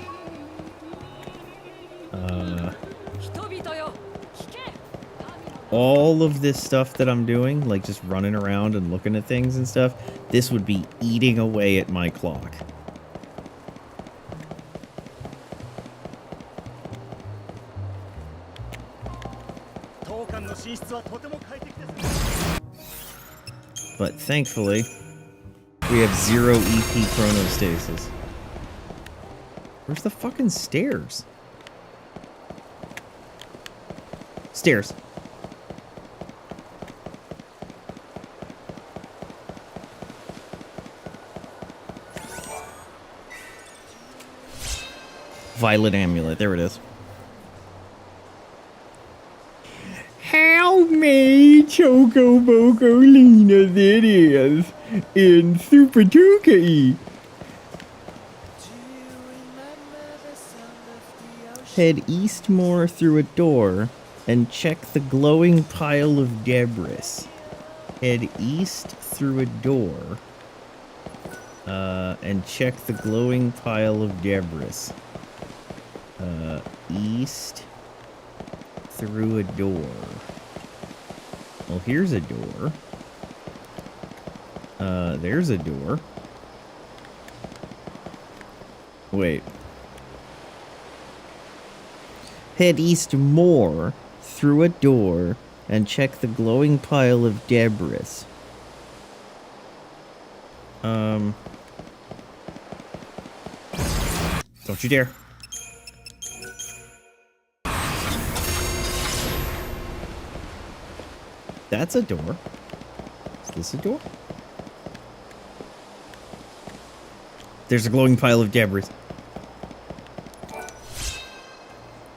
All of this stuff that I'm doing, like just running around and looking at things and stuff, this would be eating away at my clock. But thankfully, we have 0 EP chronostasis. Where's the fucking stairs? Stairs. Violet amulet, there it is. How many Choco Boco Linas it is in Super Tukai? Head east more through a door and check the glowing pile of debris. Head east through a door. And check the glowing pile of debris. East through a door. Well, here's a door. There's a door. Wait. Head east more through a door and check the glowing pile of debris. Don't you dare. That's a door. Is this a door? There's a glowing pile of debris.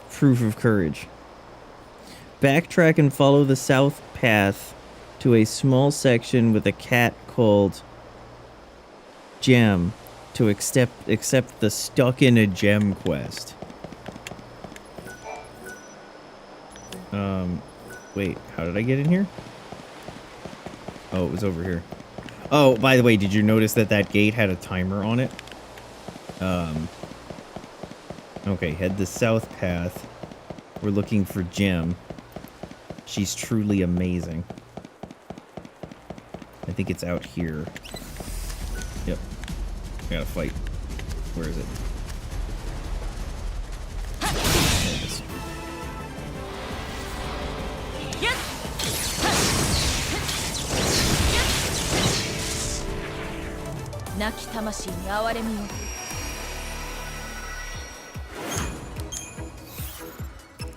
Proof of courage. Backtrack and follow the south path to a small section with a cat called Gem to accept the Stuck in a Gem quest. Wait, how did I get in here? Oh, it was over here. Oh, by the way, did you notice that that gate had a timer on it? Okay, head the south path. We're looking for Gem. She's truly amazing. I think it's out here. Yep. I gotta fight. Where is it? There it is.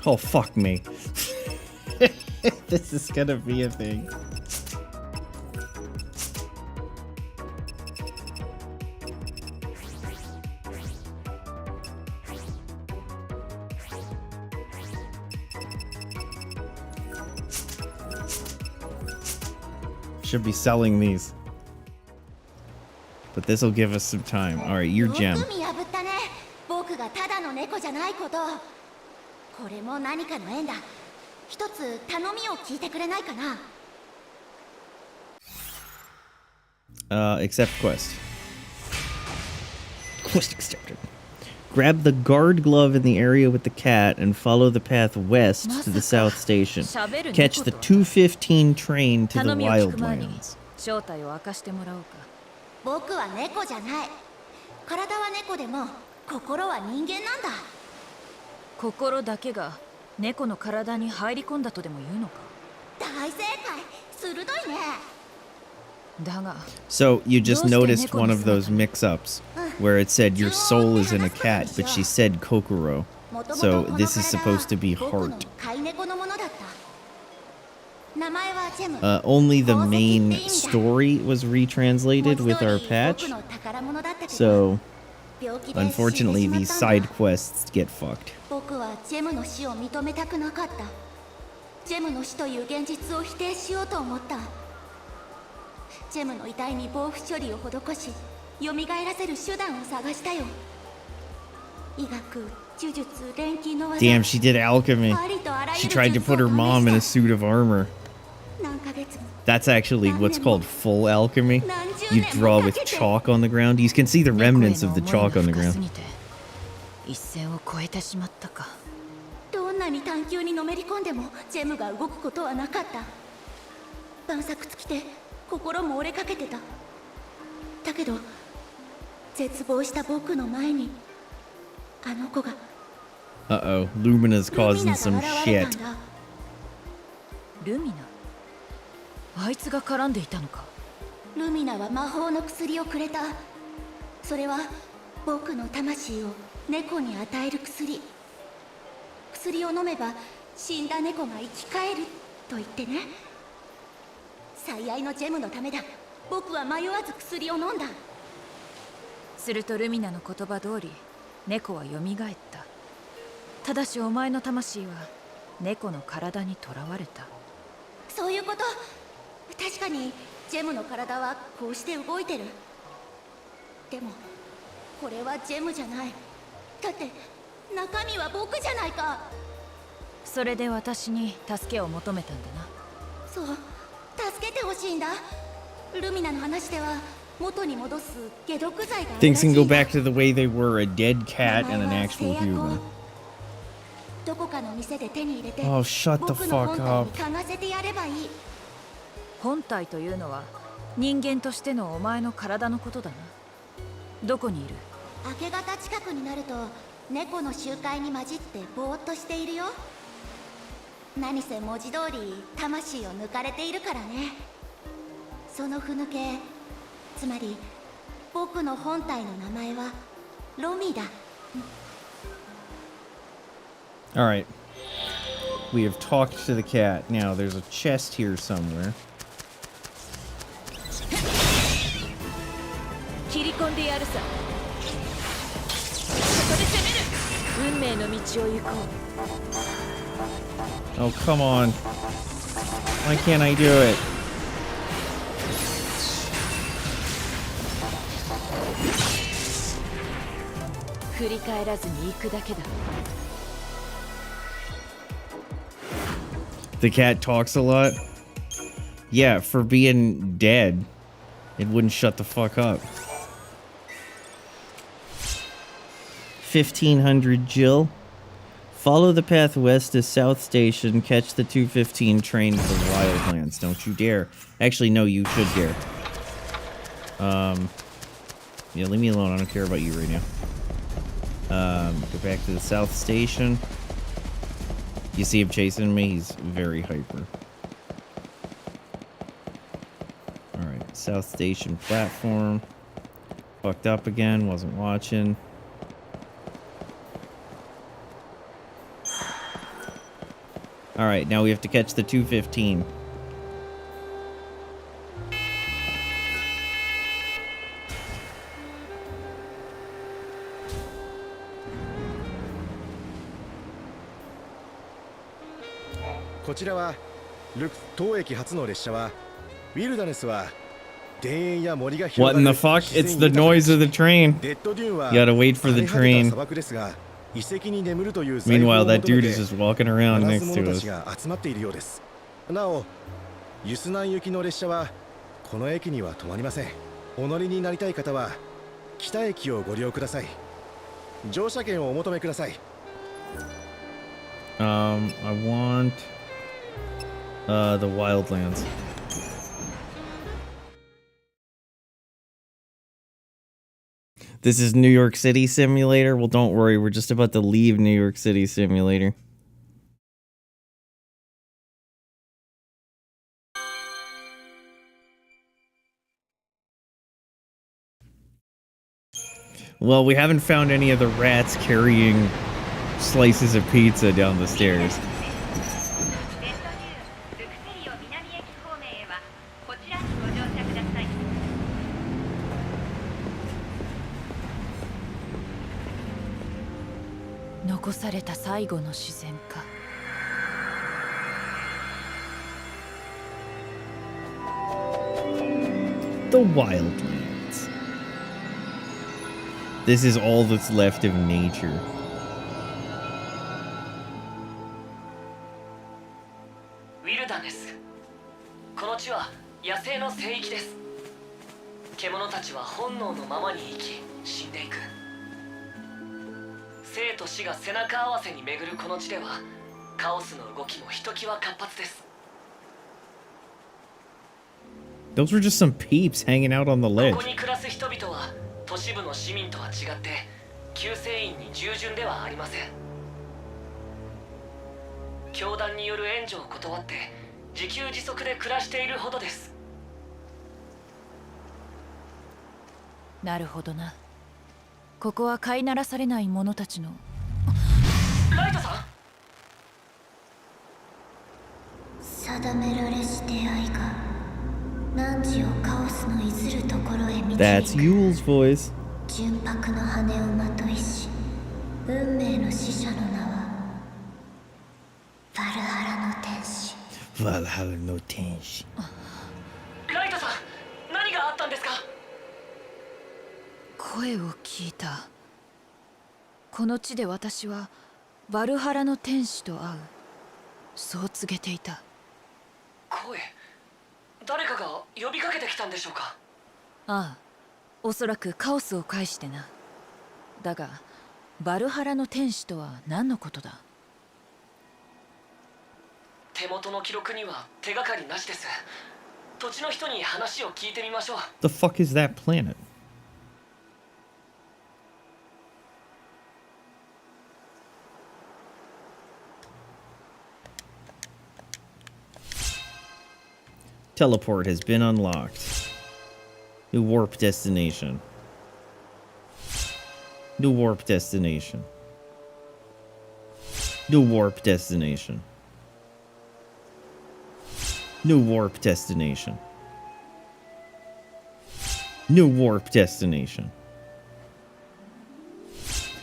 Oh, fuck me. This is gonna be a thing. Should be selling these. But this'll give us some time. Alright, your Gem. 僕がただの猫じゃないこと。これも何かの縁だ。一つ頼みを聞いてくれないかな。Accept quest. Quest accepted. Grab the guard glove in the area with the cat and follow the path west to the south station. Catch the 2:15 train to the Wildlands. 正体を明かしてもらおうか。僕は猫じゃない。体は猫でも心は人間なんだ。心だけが猫の体に入り込んだとでも言うのか。大正解。鋭いね。だが。 So you just noticed one of those mix-ups where it said your soul is in a cat, but she said Kokoro. So this is supposed to be heart. Only the main story was retranslated with our patch. So unfortunately these side quests get fucked. 僕はジェムの死を認めたくなかった。ジェムの死という現実を否定しようと思った。ジェムの遺体に防腐処理を施し、蘇らせる手段を探したよ。医学、呪術、錬金の技。 Damn, she did alchemy. She tried to put her mom in a suit of armor. That's actually what's called full alchemy. You draw with chalk on the ground. You can see the remnants of the chalk on the ground. 一線を越えてしまったか。どんなに探求にのめり込んでもジェムが動くことはなかった。晩作尽きて心も折れかけてた。だけど絶望した僕の前にあの子が。Uh-oh, Lumina's causing some shit. ルミナ。あいつが絡んでいたのか。ルミナは魔法の薬をくれた。それは僕の魂を猫に与える薬。薬を飲めば死んだ猫が生き返ると言ってね。最愛のジェムのためだ。僕は迷わず薬を飲んだ。するとルミナの言葉通り猫は蘇った。ただしお前の魂は猫の体にとらわれた。そういうこと。確かにジェムの体はこうして動いてる。でもこれはジェムじゃない。だって中身は僕じゃないか。それで私に助けを求めたんだな。そう。助けてほしいんだ。ルミナの話では元に戻す解毒剤があるらしい。 Things can go back to the way they were, a dead cat and an actual human. どこかの店で手に入れて、 Oh, shut the 僕の fuck 本体に up. 嗅がせてやればいい。本体というのは人間としてのお前の体のことだな。どこにいる？明け方近くになると猫の集会に混じってぼーっとしているよ。何せ文字通り魂を抜かれているからね。そのふぬけ、つまり僕の本体の名前はロミだ。Alright. We have talked to the cat. Now, there's a chest here somewhere. 切り込んでやるさ。そこで攻める。運命の道を行こう。 Oh, come on. Why can't I do it? 振り返らずに行くだけだ。 The cat talks a lot? Yeah, for being dead. It wouldn't shut the fuck up. 1500 Jill. Follow the path west to South Station. Catch the 2:15 train to the Wildlands. Don't you dare. Actually, no, you should dare. Yeah, leave me alone. I don't care about you right now. Go back to the South Station. You see him chasing me? He's very hyper. Alright, South Station platform. Fucked up again, wasn't watching. Alright, now we have to catch the 2:15. What in the fuck? It's the noise of the train. You gotta wait for the train. Meanwhile, that dude is just walking around next to us. なお、ユスナン行きの列車はこの駅には止まりません。お乗りになりたい方は北駅をご利用ください。乗車券をお求めください。I want the Wildlands. This is New York City Simulator? Well, don't worry, we're just about to leave New York City Simulator. Well, we haven't found any of the rats carrying slices of pizza down the stairs. The Wildlands. This is all that's left of nature. Wilderness. この地は野生の聖域です。獣たちは本能のままに生き、死んでいく。生と死が背中合わせに巡るこの地では、カオスの動きもひときわ活発です。 Those were just some peeps hanging out on the ledge. ここに暮らす人々は都市部の市民とは違って救世員に従順ではありません。教団による援助を断って自給自足で暮らしているほどです。なるほどな。ここは飼いならされない者たちの。ライトさん。定められし出会いが。 That's Yule's voice. 純白の羽をまといし、運命の使者の名はバルハラの天使。バルハラの天使。ライトさん、何があったんですか？声を聞いた。この地で私はバルハラの天使と会う。そう告げていた。声。誰かが呼びかけてきたんでしょうか。ああ、おそらくカオスを介してな。だがバルハラの天使とは何のことだ。手元の記録には手がかりなしです。土地の人に話を聞いてみましょう。 The fuck is that planet? Teleport has been unlocked. New warp destination. New warp destination. New warp destination. New warp destination. New warp destination.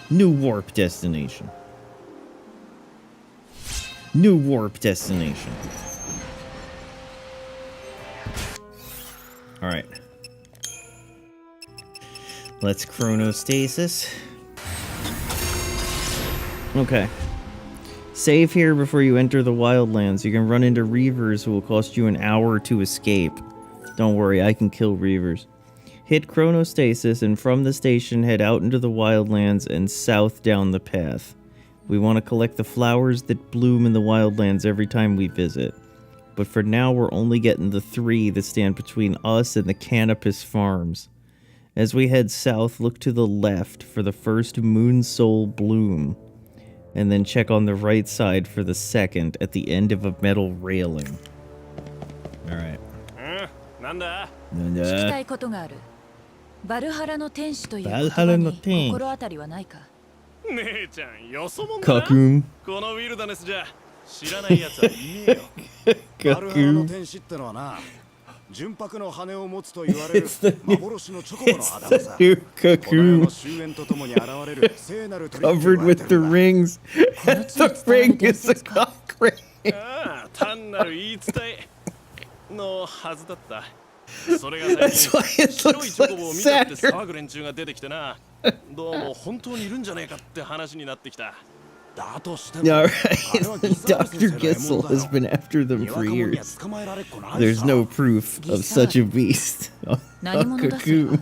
New warp destination. New warp destination. Alright. Let's chronostasis. Okay. Save here before you enter the wildlands. You can run into Reavers who will cost you an hour to escape. Don't worry, I can kill Reavers. Hit chronostasis and from the station head out into the wildlands and south down the path. We want to collect the flowers that bloom in the wildlands every time we visit. But for now we're only getting the 3 that stand between us and the Canopus Farms. As we head south, look to the left for the first Moon Soul bloom. And then check on the right side for the second at the end of a metal railing. Alright. なんだ? 聞きたいことがある。バルハラの天使という言葉に心当たりはないか。姉ちゃん、よそもんだな。このウィルダネスじゃ知らないやつはいねえよ。バルハラの天使ってのはな、純白の羽を持つと言われる幻のチョコボのあだ名さ。この世の終焉とともに現れる聖なる鳥に Covered with the rings. The ring is a cock ring. ああ、単なる言い伝えのはずだった。それが最近白いチョコボを見たって騒ぐ連中が出てきてな。どうも本当にいるんじゃねえかって話になってきた。Yeah, right. Dr. Gissel has been after them for years. There's no proof of such a beast. Cocoon.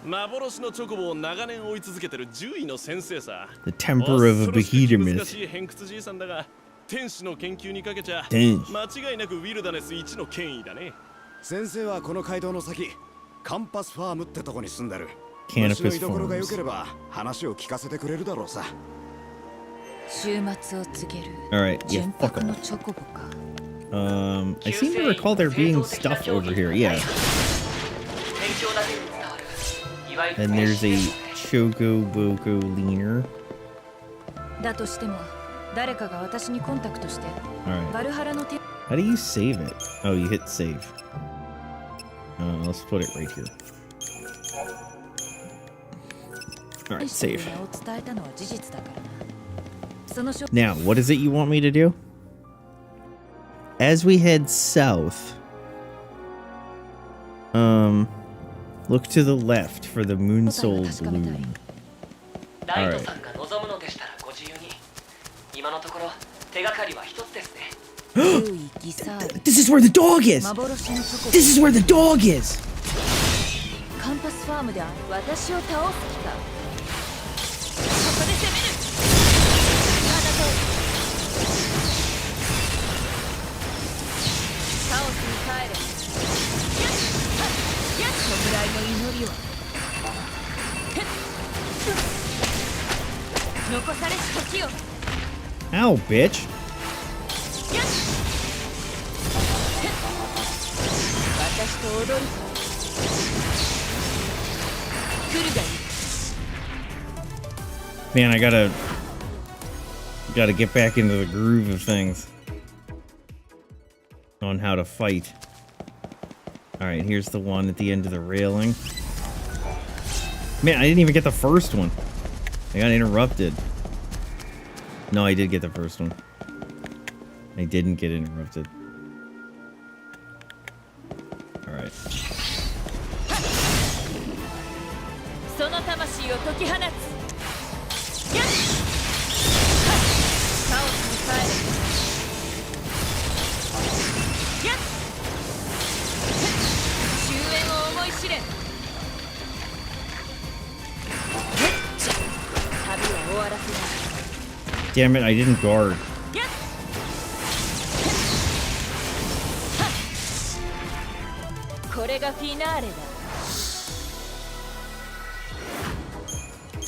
幻のチョコボを長年追い続けてる獣医の先生さ。 The temper of a behemoth. 難しい偏屈じいさんだが、天使の研究にかけちゃ間違いなくウィルダネス一の権威だね。先生はこの街道の先、カンパスファームってとこに住んでる。 Canopus 虫の居所が良ければ話を聞かせてくれるだろうさ。終末を告げる Alright, yeah, 純 fuck 白の off. チョコボか。I seem to recall there being stuff over here, yeah. And there's a Chocoboco leaner. だとしても誰かが私にコンタクトして Alright. バルハラの天 How do you save it? Oh, you hit save. Let's put it right here. Alright, 使の save. 名を伝えたのは事実だからな。そのしょ Now, what is it you want me to do? As we head south, look to the left for the Moon Soul bloom. ライトさんが望むのでしたらご自由に。今のところ手がかりは一つですね。This is where the dog is! This is where the dog is! カンパスファームで私を倒す気か。ここで攻める。あなたをカオスに帰れ。弔いの祈りを。残されし時を。 Ow, bitch! 私と踊るか。来るがいい。 Man, I gotta get back into the groove of things. On how to fight. Alright, here's the one at the end of the railing. Man, I didn't even get the first one. I got interrupted. No, I did get the first one. I didn't get interrupted. Alright. その魂を解き放つ。やっ。カオスに帰れ。やっ。Damn it, I didn't guard. これがフィナーレだ。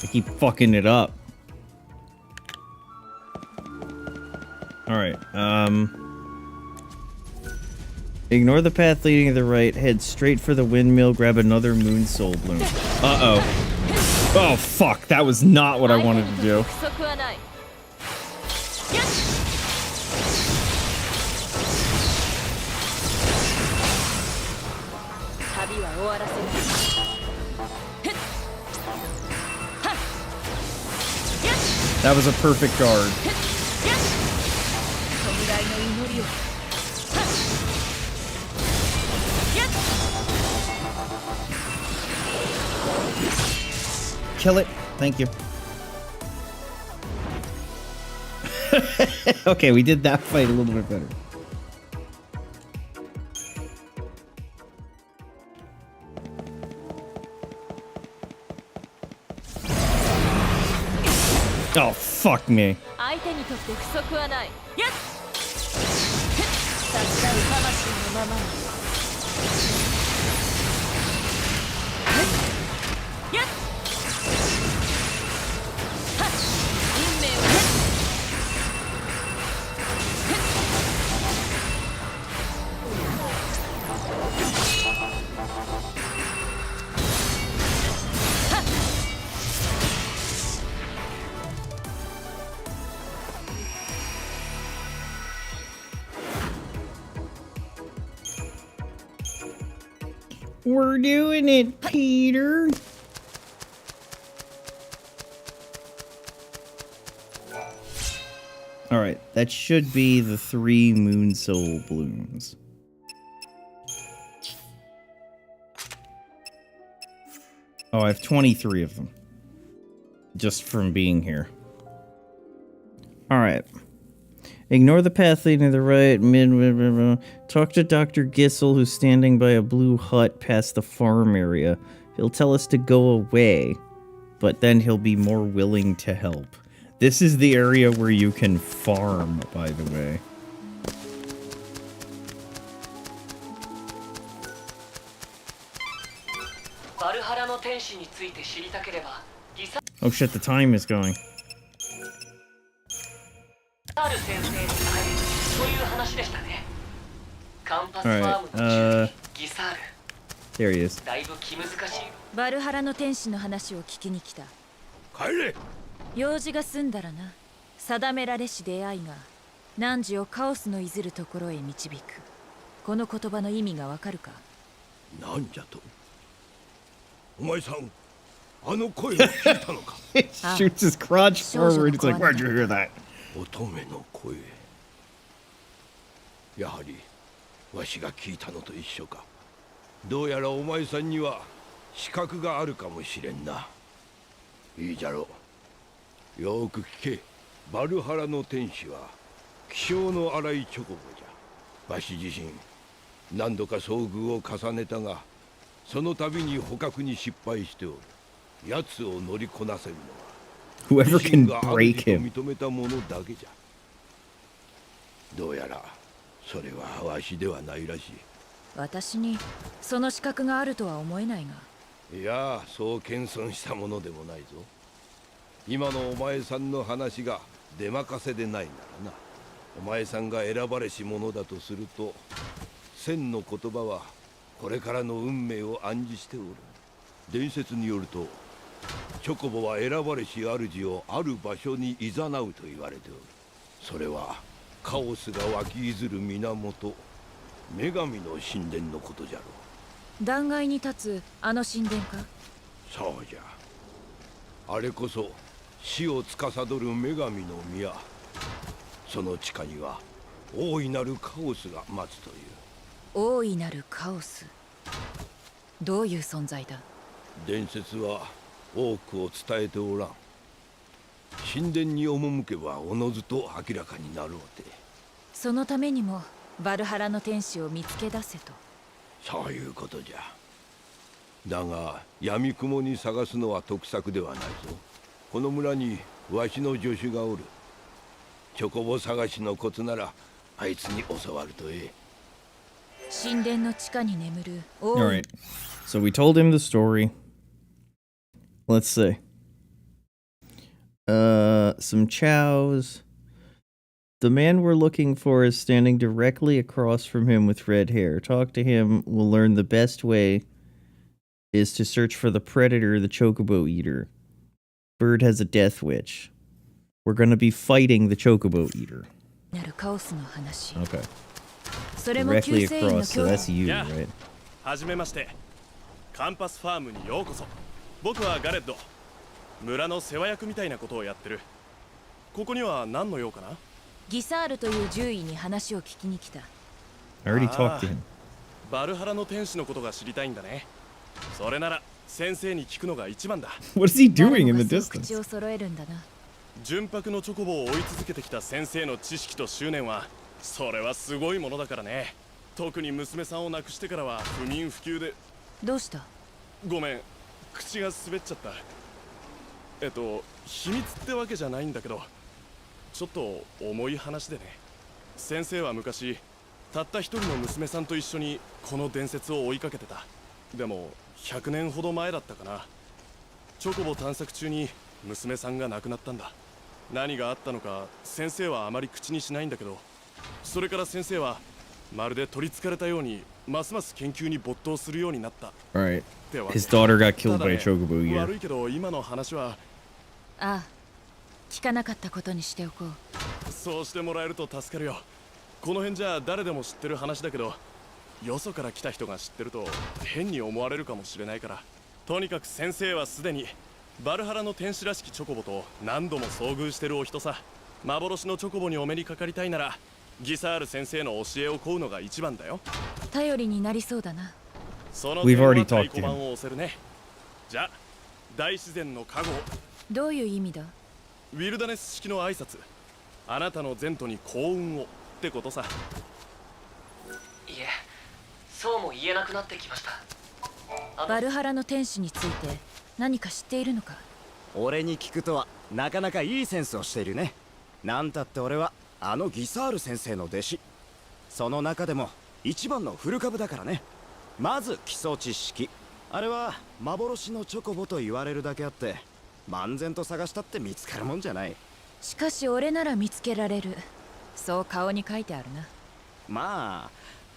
I keep fucking it up. Alright, ignore the path leading to the right, head straight for the windmill, grab another moon soul bloom. Uh-oh. Oh, fuck, that was not what I wanted to do. That was a perfect guard. Kill it. Thank you. Okay, we did that fight a little bit better. Oh, fuck me. 相手にとって不足はない。やっ。さすがに魂のままに。やっ。はっ。運命をやっ。 We're doing it, Peter. Alright, that should be the 3 moon soul blooms. Oh, I have 23 of them. Just from being here. Alright. Ignore the path leading to the right, talk to Dr. Gissel, who's standing by a blue hut past the farm area. He'll tell us to go away, but then he'll be more willing to help. This is the area where you can farm, by the way. Oh shit, the time is going. Alright, there he is. バルハラの天使の話を聞きに来た。帰れ。用事が済んだらな。定められし出会いが汝をカオスのいずるところへ導く。この言葉の意味がわかるか？なんじゃと？お前さん、あの声を聞いたのか？ It shoots his crotch forward. It's like, where'd you hear that? 乙女の声。やはりわしが聞いたのと一緒か。どうやらお前さんには資格があるかもしれんな。いいじゃろう。よく聞け。バルハラの天使は気性の荒いチョコボじゃ。わし自身何度か遭遇を重ねたが、その度に捕獲に失敗しておる。奴を乗りこなせるのは Whoever can break him. 認めたものだけじゃ。どうやらそれはわしではないらしい。私にその資格があるとは思えないが。いや、そう謙遜したものでもないぞ。今のお前さんの話が出任せでないならな。お前さんが選ばれし者だとすると、千の言葉はこれからの運命を暗示しておる。伝説によると、チョコボは選ばれし主をある場所に誘うと言われておる。それはカオスが湧き出る源、女神の神殿のことじゃろう。断崖に立つあの神殿か？そうじゃ。あれこそ死を司る女神の宮。その地下には大いなるカオスが待つという。大いなるカオス。どういう存在だ？伝説は多くを伝えておらん。神殿に赴けばおのずと明らかになろうて。そのためにもバルハラの天使を見つけ出せと。そういうことじゃ。だが闇雲に探すのは得策ではないぞ。この村にわしの助手がおる。チョコボ探しのコツならあいつに教わるとええ。神殿の地下に眠る Alright. So we told him the story. Let's see. Some chows. The man we're looking for is standing directly across from him with red hair. Talk to him. We'll learn the best way is to search for the predator, the chocobo eater. Bird has a death wish. We're gonna be fighting the chocobo eater. Okay. Directly across, so that's you, right? はじめまして。カンパスファームにようこそ。僕はガレッド。村の世話役みたいなことをやってる。ここには何の用かな？ギサールという獣医に話を聞きに来た。I already talked to him. バルハラの天使のことが知りたいんだね。それなら先生に聞くのが一番だ。What is he doing in the distance? 口を揃えるんだな。純白のチョコボを追い続けてきた先生の知識と執念は、それはすごいものだからね。特に娘さんを亡くしてからは不眠不休で。どうした？ごめん、口が滑っちゃった。秘密ってわけじゃないんだけど、ちょっと重い話でね。先生は昔たった一人の娘さんと一緒にこの伝説を追いかけてた。でも100年ほど前だったかな。チョコボ探索中に娘さんが亡くなったんだ。何があったのか先生はあまり口にしないんだけど、それから先生はまるで取りつかれたようにますます研究に没頭するようになった。 Alright. His daughter got killed by a chocobo 悪 eater. いけど今の話は。ああ、聞かなかったことにしておこう。そうしてもらえると助かるよ。この辺じゃ誰でも知ってる話だけど、よそから来た人が知ってると変に思われるかもしれないから。とにかく先生はすでにバルハラの天使らしきチョコボと何度も遭遇してるお人さ。幻のチョコボにお目にかかりたいならギサール先生の教えを請うのが一番だよ。頼りになりそうだな。その点は太鼓判を押せるね。じゃあ大自然の加護。どういう意味だ？ウィルダネス式の挨拶。あなたの前途に幸運をってことさ。いえ、そうも言えなくなってきました。バルハラの天使について何か知っているのか？俺に聞くとはなかなかいいセンスをしているね。なんたって俺はあのギサール先生の弟子。その中でも一番の古株だからね。まず基礎知識。あれは幻のチョコボと言われるだけあって、漫然と探したって見つかるもんじゃない。しかし俺なら見つけられる。そう顔に書いてあるな。まあ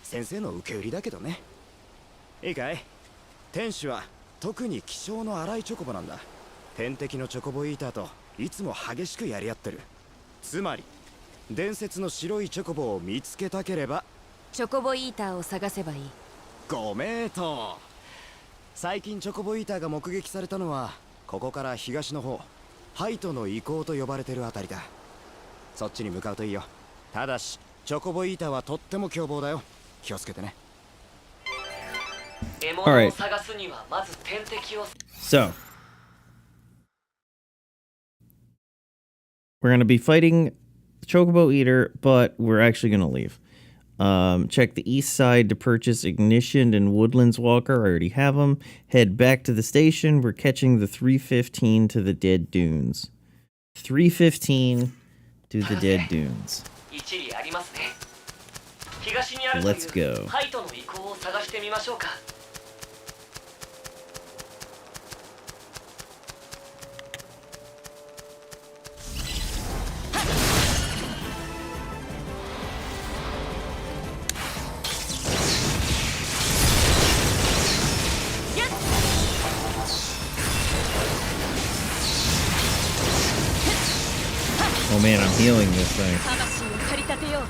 先生の受け売りだけどね。いいかい？天使は特に希少の粗いチョコボなんだ。天敵のチョコボイーターといつも激しくやり合ってる。つまり伝説の白いチョコボを見つけたければチョコボイーターを探せばいい。ご名答。最近チョコボイーターが目撃されたのはここから東の方、ハイトの遺構と呼ばれてるあたりだ。そっちに向かうといいよ。ただしチョコボイーターはとっても凶暴だよ。気をつけてね。獲物を探すにはまず天敵を。 So we're gonna be fighting the chocobo eater, but we're actually gonna leave. Check the east side to purchase Ignition and Woodlands Walker. I already have them. Head back to the station. We're catching the 315 to the Dead Dunes. 315 to the Dead Dunes. Let's go. ハイトの遺構を探してみましょうか。Oh man, I'm healing this thing. 魂を駆り立てよう。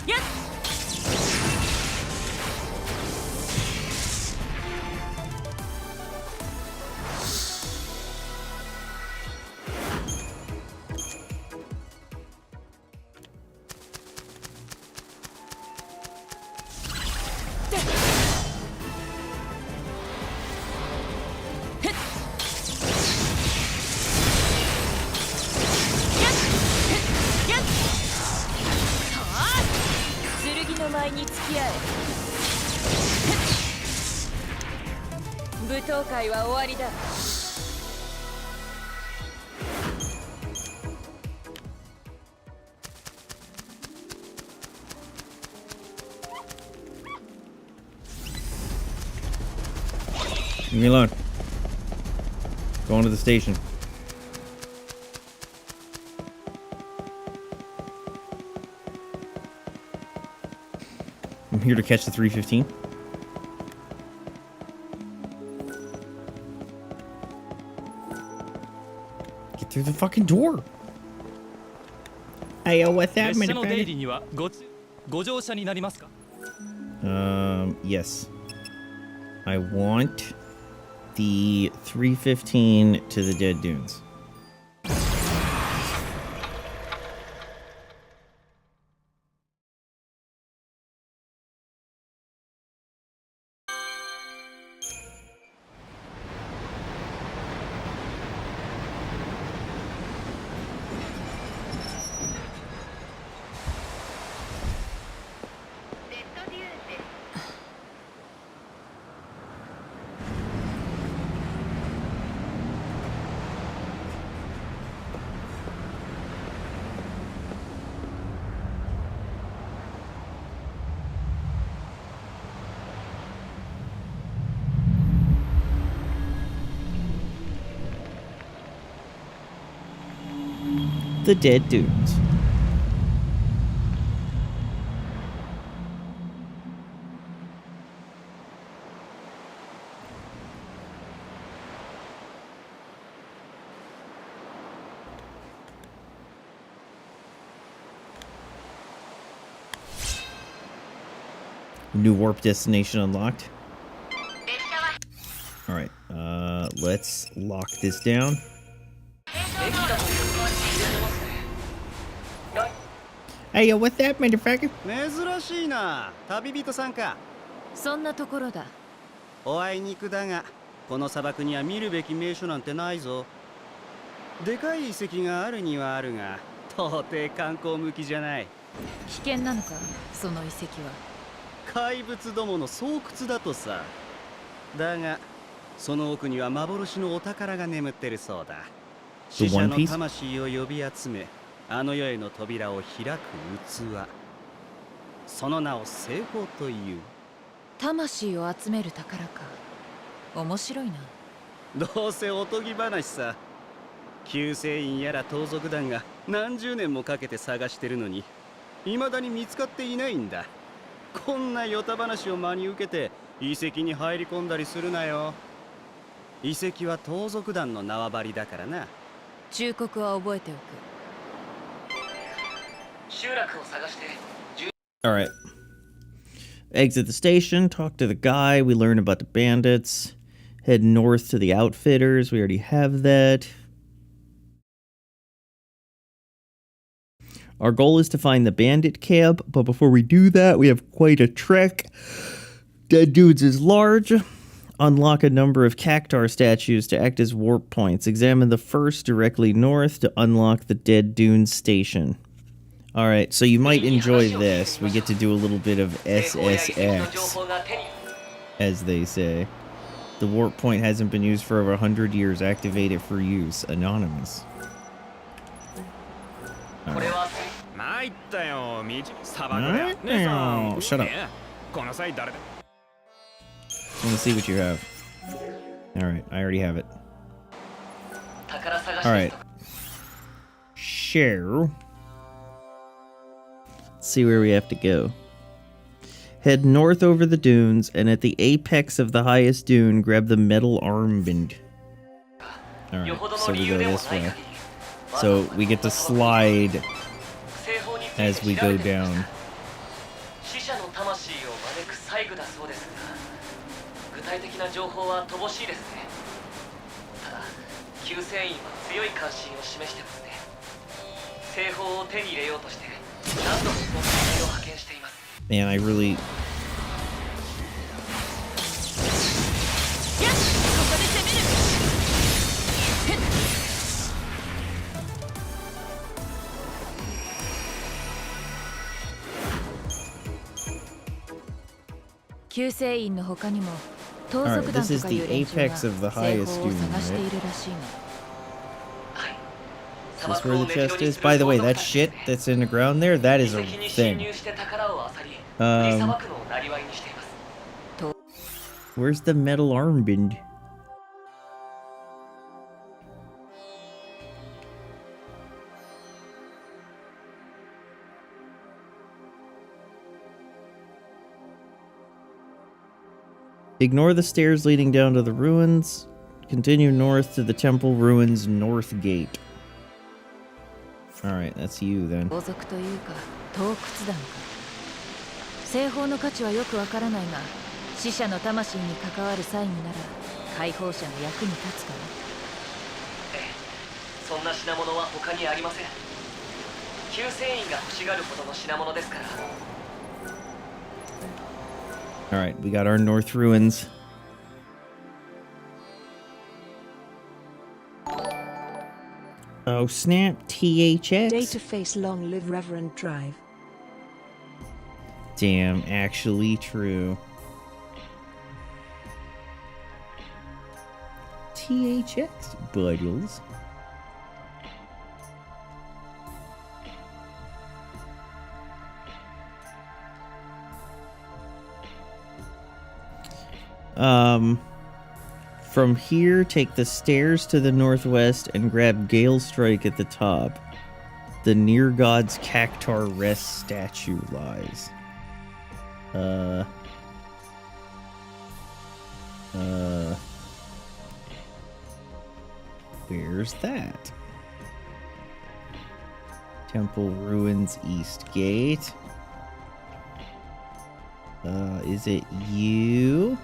やっ！闘会は終わりだ。Leave me alone. Going to the station. I'm here to catch the 315. Get through the fucking door. Hey, yo, what's that, yes. I want the 315 to the Dead Dunes. The Dead Dunes. New warp destination unlocked. All right, let's lock this down. Hey, yo, what's that, motherfucker? 珍しいな、旅人さんか。そんなところだ。おあいにくだが、この砂漠には見るべき名所なんてないぞ。でかい遺跡があるにはあるが、到底観光向きじゃない。危険なのか、その遺跡は。怪物どもの巣窟だとさ。だが、その奥には幻のお宝が眠ってるそうだ。死者の魂を呼び集め、あの世への扉を開く器。その名を聖宝という。魂を集める宝か。面白いな。どうせおとぎ話さ。救世院やら盗賊団が何十年もかけて探してるのに、未だに見つかっていないんだ。こんなヨタ話を真に受けて遺跡に入り込んだりするなよ。遺跡は盗賊団の縄張りだからな。忠告は覚えておく。All right. Exit the station, talk to the guy, we learn about the bandits. Head north to the outfitters, we already have that. Our goal is to find the bandit camp, but before we do that, we have quite a trek. Dead Dudes is large. Unlock a number of cactar statues to act as warp points. Examine the first directly north to unlock the Dead Dunes station. Alright, so you might enjoy this. We get to do a little bit of SSX, as they say. The warp point hasn't been used for over 100 years. Activate it for use. Anonymous. Alright. No, shut up. I want to see what you have. Alright, I already have it. Alright. Share. Let's see where we have to go. Head north over the dunes, and at the apex of the highest dune, grab the metal armband. Alright, so we go this way. So we get to slide as we go down. Man, I really... Alright, this is the apex of the highest dune, right? Is this where the chest is? By the way, that shit that's in the ground there, that is a thing. Where's the metal armband? Ignore the stairs leading down to the ruins. Continue north to the temple ruins north gate. Alright, that's you then. 西方の価値はよくわからないが、死者の魂に関わる際になら解放者の役に立つかも。ええ、そんな品物は他にありません。救世員が欲しがるほどの品物ですから。Alright, we got our north ruins. Oh snap, THX? Dataface long live Reverend Drive. Damn, actually true. THX, Buddles. From here, take the stairs to the northwest and grab Gale Strike at the top. The near god's Cactar Rest statue lies. Where's that? Temple Ruins East Gate. Is it you?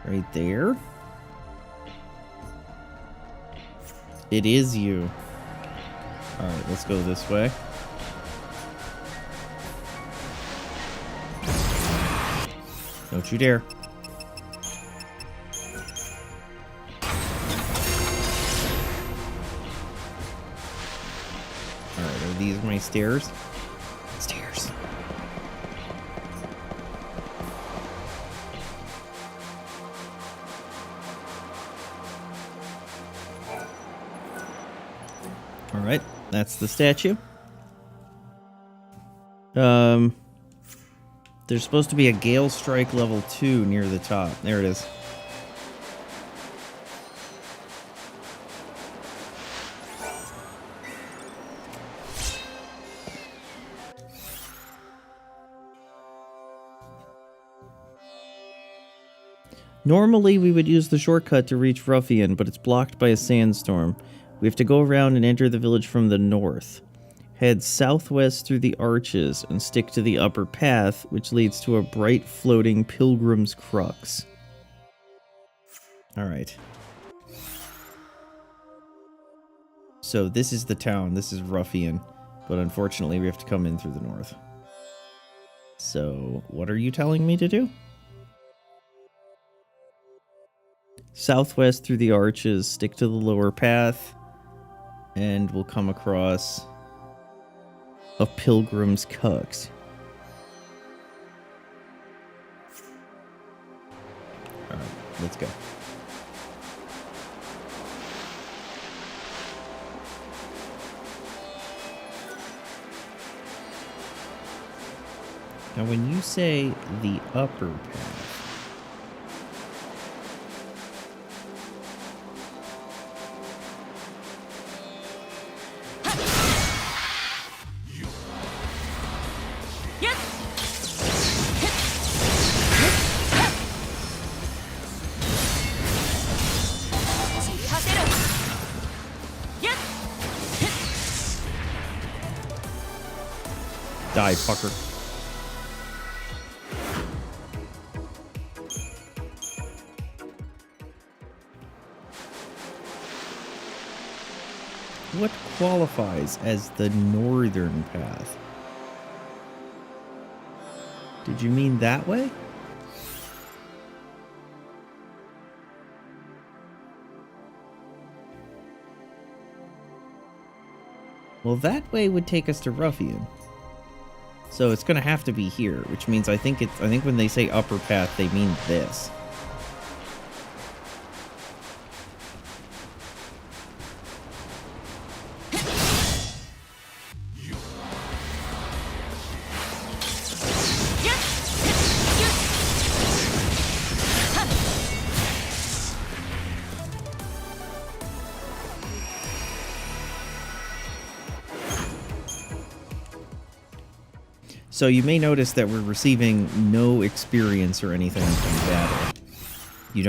Right there? It is you. Alright, let's go this way. Don't you dare. Alright, are these my stairs? Stairs. Alright, that's the statue. There's supposed to be a Gale Strike level 2 near the top. There it is. Normally, we would use the shortcut to reach Ruffian, but it's blocked by a sandstorm. We have to go around and enter the village from the north. Head southwest through the arches and stick to the upper path, which leads to a bright floating pilgrim's crux. Alright. So this is the town, this is Ruffian, but unfortunately we have to come in through the north. So, what are you telling me to do? Southwest through the arches, stick to the lower path, and we'll come across a pilgrim's crux. Alright, let's go. Now when you say the upper path, die, fucker. What qualifies as the northern path? Did you mean that way? Well, that way would take us to Ruffian. So it's gonna have to be here, which means I think when they say upper path, they mean this. So you may notice that we're receiving no experience or anything from battle. You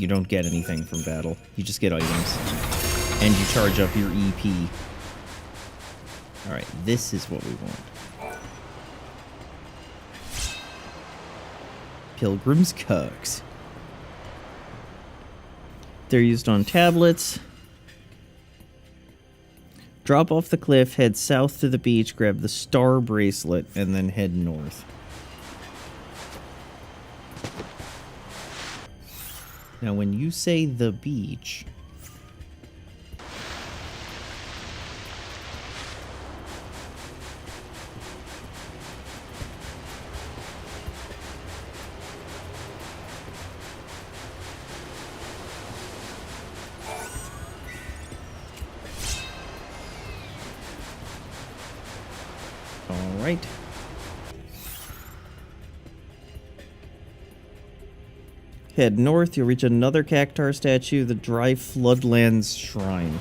don't get anything from battle. You just get items. And you charge up your EP. Alright, this is what we want. Pilgrim's Cugs. They're used on tablets. Drop off the cliff, head south to the beach, grab the star bracelet, and then head north. Now, when you say the beach... Alright. Head north, you'll reach another Cactar statue, the Dry Floodlands Shrine.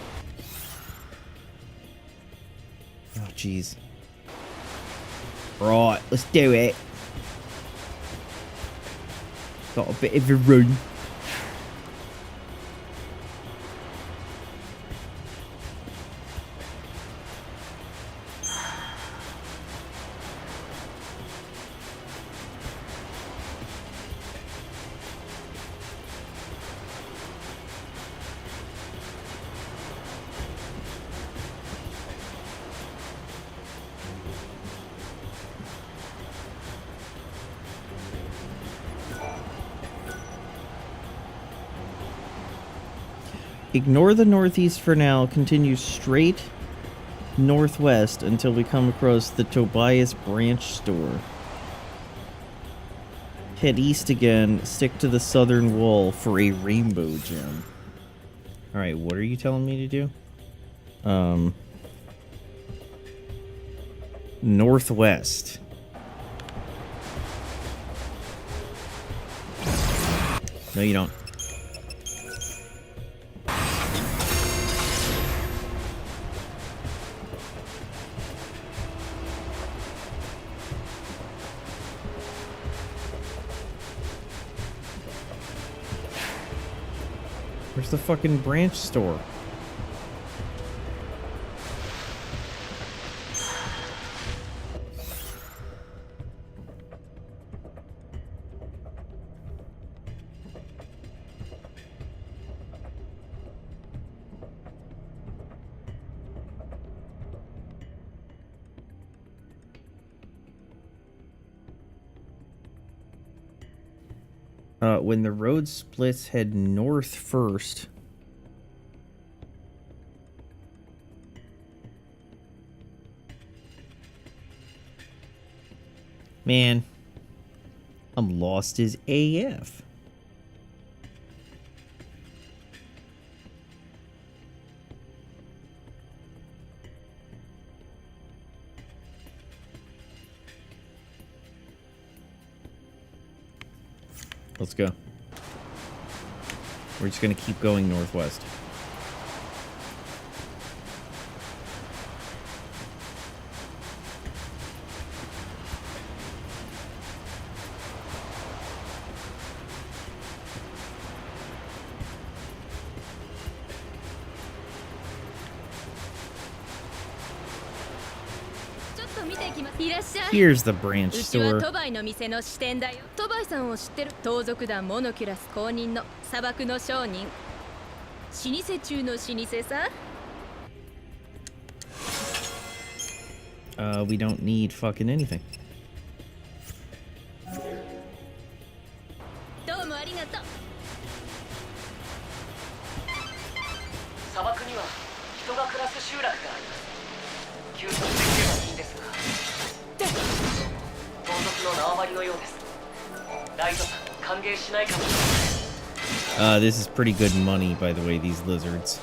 Oh, jeez. Right, let's do it. Got a bit of a run. Ignore the northeast for now, continue straight northwest until we come across the Tobias branch store. Head east again, stick to the southern wall for a rainbow gem. Alright, what are you telling me to do? Northwest. No, you don't. Where's the fucking branch store? When the road splits, head north first. Man, I'm lost as AF. Let's go. We're just gonna keep going northwest. Here's the branch store. トバイの店の支店だよ。トバイさんを知ってる。盗賊団モノキュラス公認の砂漠の商人。老舗中の老舗さ。We don't need fucking anything. どうもありがとう。砂漠には人が暮らす集落があります。急速できればいいんですが。盗賊の縄張りのようです。ライトさんを歓迎しないかもしれません。This is pretty good money, by the way, these lizards.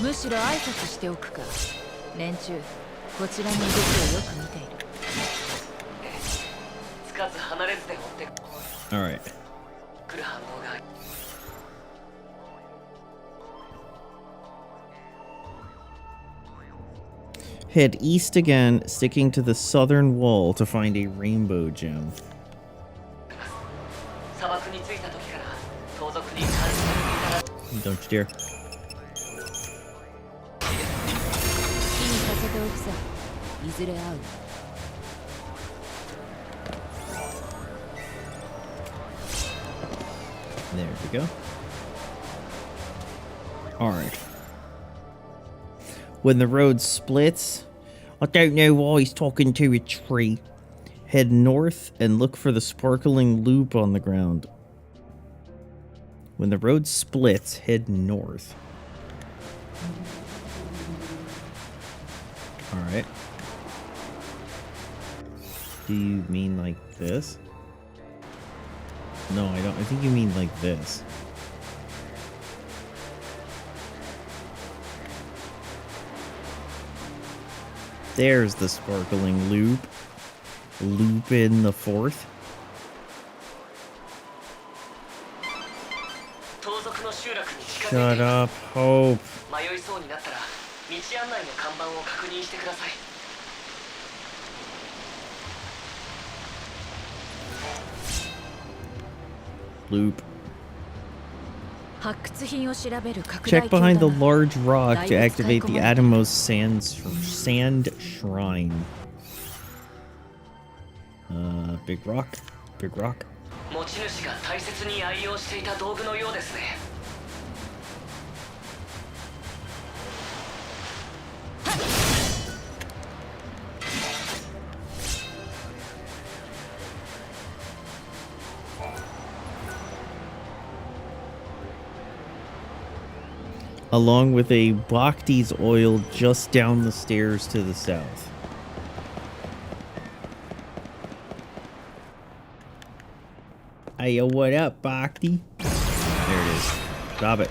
むしろ挨拶しておくか。連中、こちらの動きをよく見ている。つかず離れずで追ってAll right. くる反応が。Head east again, sticking to the southern wall to find a rainbow gem. 砂漠に着いた時から盗賊に監視されていたら。 Don't you dare. 気にさせておくさ。いずれ会う。There we go. All right. When the road splits, I don't know why he's talking to a tree. Head north and look for the sparkling loop on the ground. When the road splits, head north. All right. Do you mean like this? No, I don't. I think you mean like this. There's the sparkling loop. Loop in the fourth. Shut up, Hope. 迷いそうになったら道案内の看板を確認してください。Loop. 発掘品を調べる拡 Check 大鏡 behind だ the な。 large rock to だいぶ使い activate 込 the まれてる。 Atomos sand shrine. Big rock. Big rock. 持ち主が大切に愛用していた道具のようですね。Along with a Bhakti's oil just down the stairs to the south. Hey, yo, what up, Bhakti? There it is. Stop it.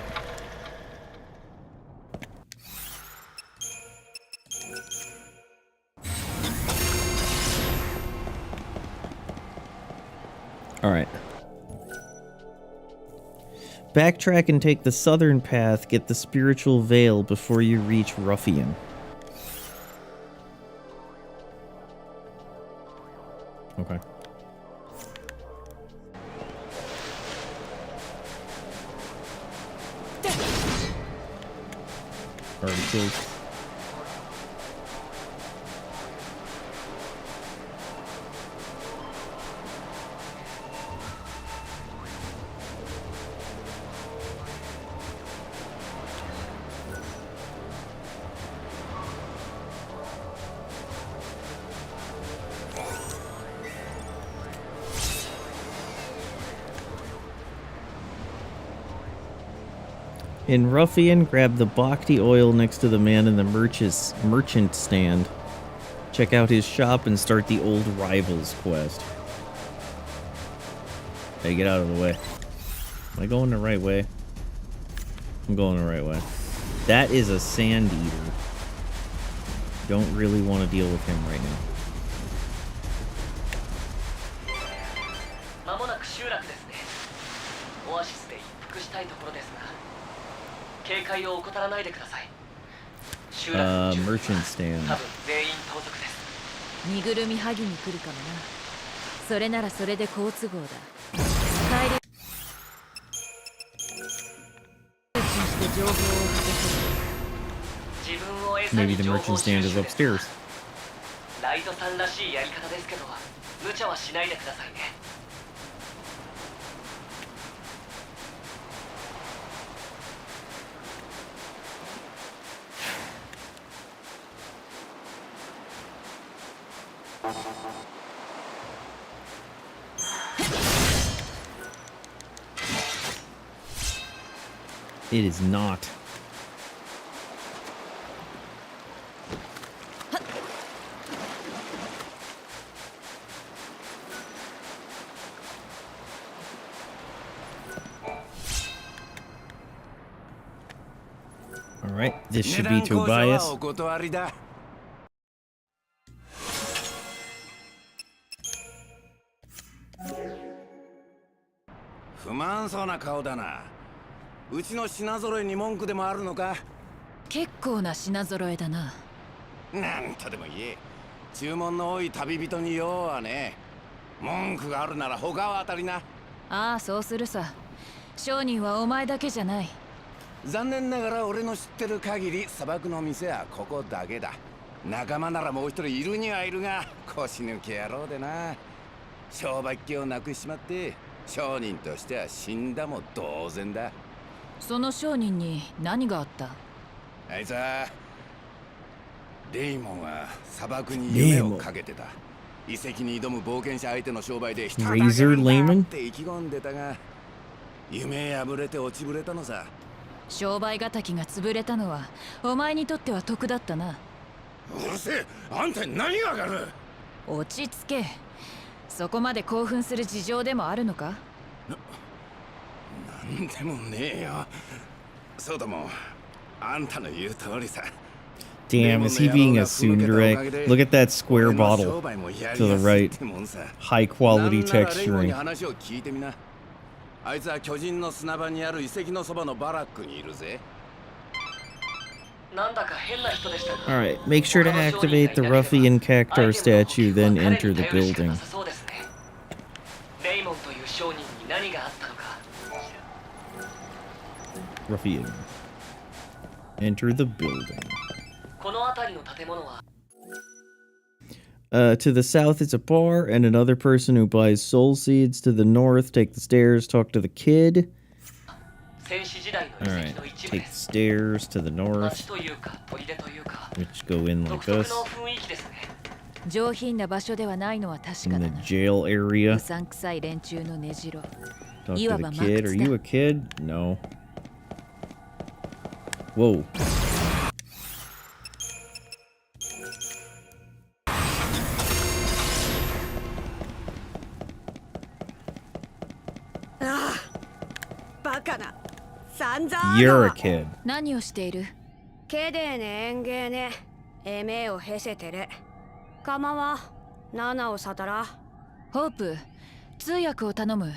Alright. Backtrack and take the southern path, get the spiritual veil before you reach Ruffian. Okay. Already killed. In Ruffian, grab the Bhakti oil next to the man in the merchant stand. Check out his shop and start the Old Rivals quest. Hey, get out of the way. Am I going the right way? I'm going the right way. That is a sand eater. Don't really want to deal with him right now. 間もなく集落ですね。オアシスで一服したいところですが、警戒を怠らないでください。集落の住民は merchant stand. 多分全員盗賊です。身ぐるみ剥ぎに来るかもな。それならそれで好都合だ。帰りして情報を果た自分を餌 Maybe に the 情報 merchant 収 stand 集 is です。 upstairs. ライトさんらしいやり方ですけど、無茶はしないでくださいね。It is not. Alright, this should be Tobias. お断りだ。不満そうな顔だな。うちの品揃えに文句でもあるのか？結構な品揃えだな。なんとでも言え。注文の多い旅人に用はね。文句があるなら他は当たりな。ああ、そうするさ。商人はお前だけじゃない。残念ながら俺の知ってる限り砂漠の店はここだけだ。仲間ならもう一人いるにはいるが腰抜け野郎でな。商売っ気をなくしちまって商人としては死んだも同然だ。その商人に何があった？あいつはレイモンは砂漠に夢をかけてた。遺跡に挑む冒険者相手の商売で人だけだって意気込んでたが夢破れて落ちぶれたのさ。商売敵が潰れたのはお前にとっては得だったな。うるせえ、あんたに何がわかる？落ち着け。そこまで興奮する事情でもあるのか？なんでもねえよ。そうだもん、あんたの言う通りさ。 Damn, is he being a tsundere? Look at that square bottle to the right. High quality texturing. あいつは巨人の砂場にある遺跡のそばのバラックにいるぜ。 Alright, make sure to activate the ruffian cactar statue, then enter the building. Ruffian. Enter the building. To the south is a bar and another person who buys soul seeds. To the north, take the stairs, talk to the kid. Alright, take the stairs to the north, which go in like this. 上品な場所ではないのは確か In だ the な。 jail area. うさんくさい連中の根城。 Talk to the kid. Are you a kid? No. Whoa. You're a kid. 何をしている？けでねんげねえめをへせてれかまわ7をさたらホープ通訳を頼む。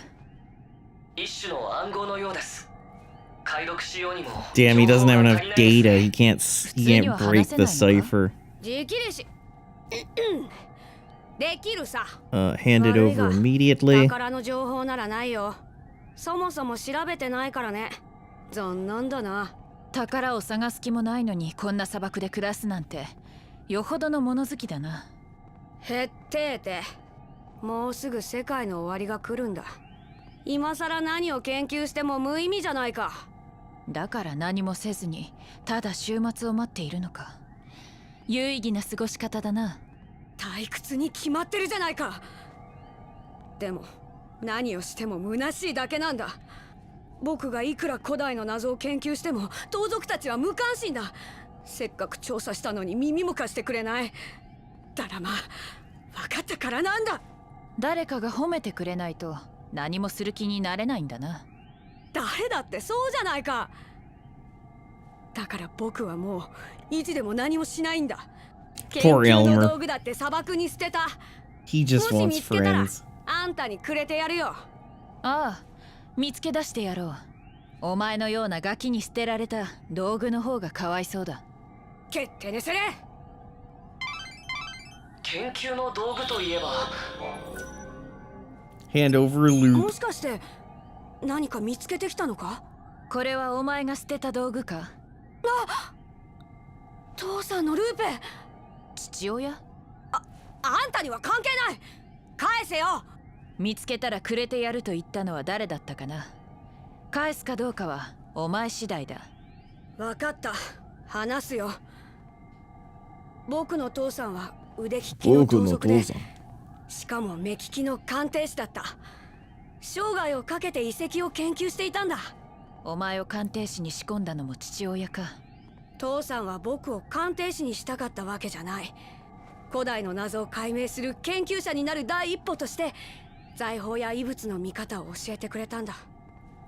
一種の暗号のようです。解読しようにも Damn, he doesn't have enough data. He can't break the cipher. できるしできるさ。 Hand it over immediately. 宝の情報ならないよ。そもそも調べてないからね。残念だな。宝を探す気もないのにこんな砂漠で暮らすなんてよほどの物好きだな。へっててもうすぐ世界の終わりが来るんだ。今さら何を研究しても無意味じゃないか。だから何もせずにただ週末を待っているのか。有意義な過ごし方だな。退屈に決まってるじゃないか。でも何をしても虚しいだけなんだ。僕がいくら古代の謎を研究しても盗賊たちは無関心だ。せっかく調査したのに耳も貸してくれない。だらまあ分かったからなんだ。誰かが褒めてくれないと何もする気になれないんだな。誰だってそうじゃないか。だから僕はもう意地でも何もしないんだ。研究の道具だって砂漠に捨てた。 He just もし wants 見つけたら friends. あんたにくれてやるよ。ああ、見つけ出してやろう。お前のようなガキに捨てられた道具の方がかわいそうだ。決定ねせれ。研究の道具といえば Hand over loot. もしかして何か見つけてきたのか？これはお前が捨てた道具か？あ、父さんのルーペ。父親？あんたには関係ない。返せよ。見つけたらくれてやると言ったのは誰だったかな。返すかどうかはお前次第だ。分かった、話すよ。僕の父さんは腕利きの盗賊で、しかも目利きの鑑定士だった。生涯をかけて遺跡を研究していたんだ。お前を鑑定士に仕込んだのも父親か。父さんは僕を鑑定士にしたかったわけじゃない。古代の謎を解明する研究者になる第一歩として財宝や遺物の見方を教えてくれたんだ。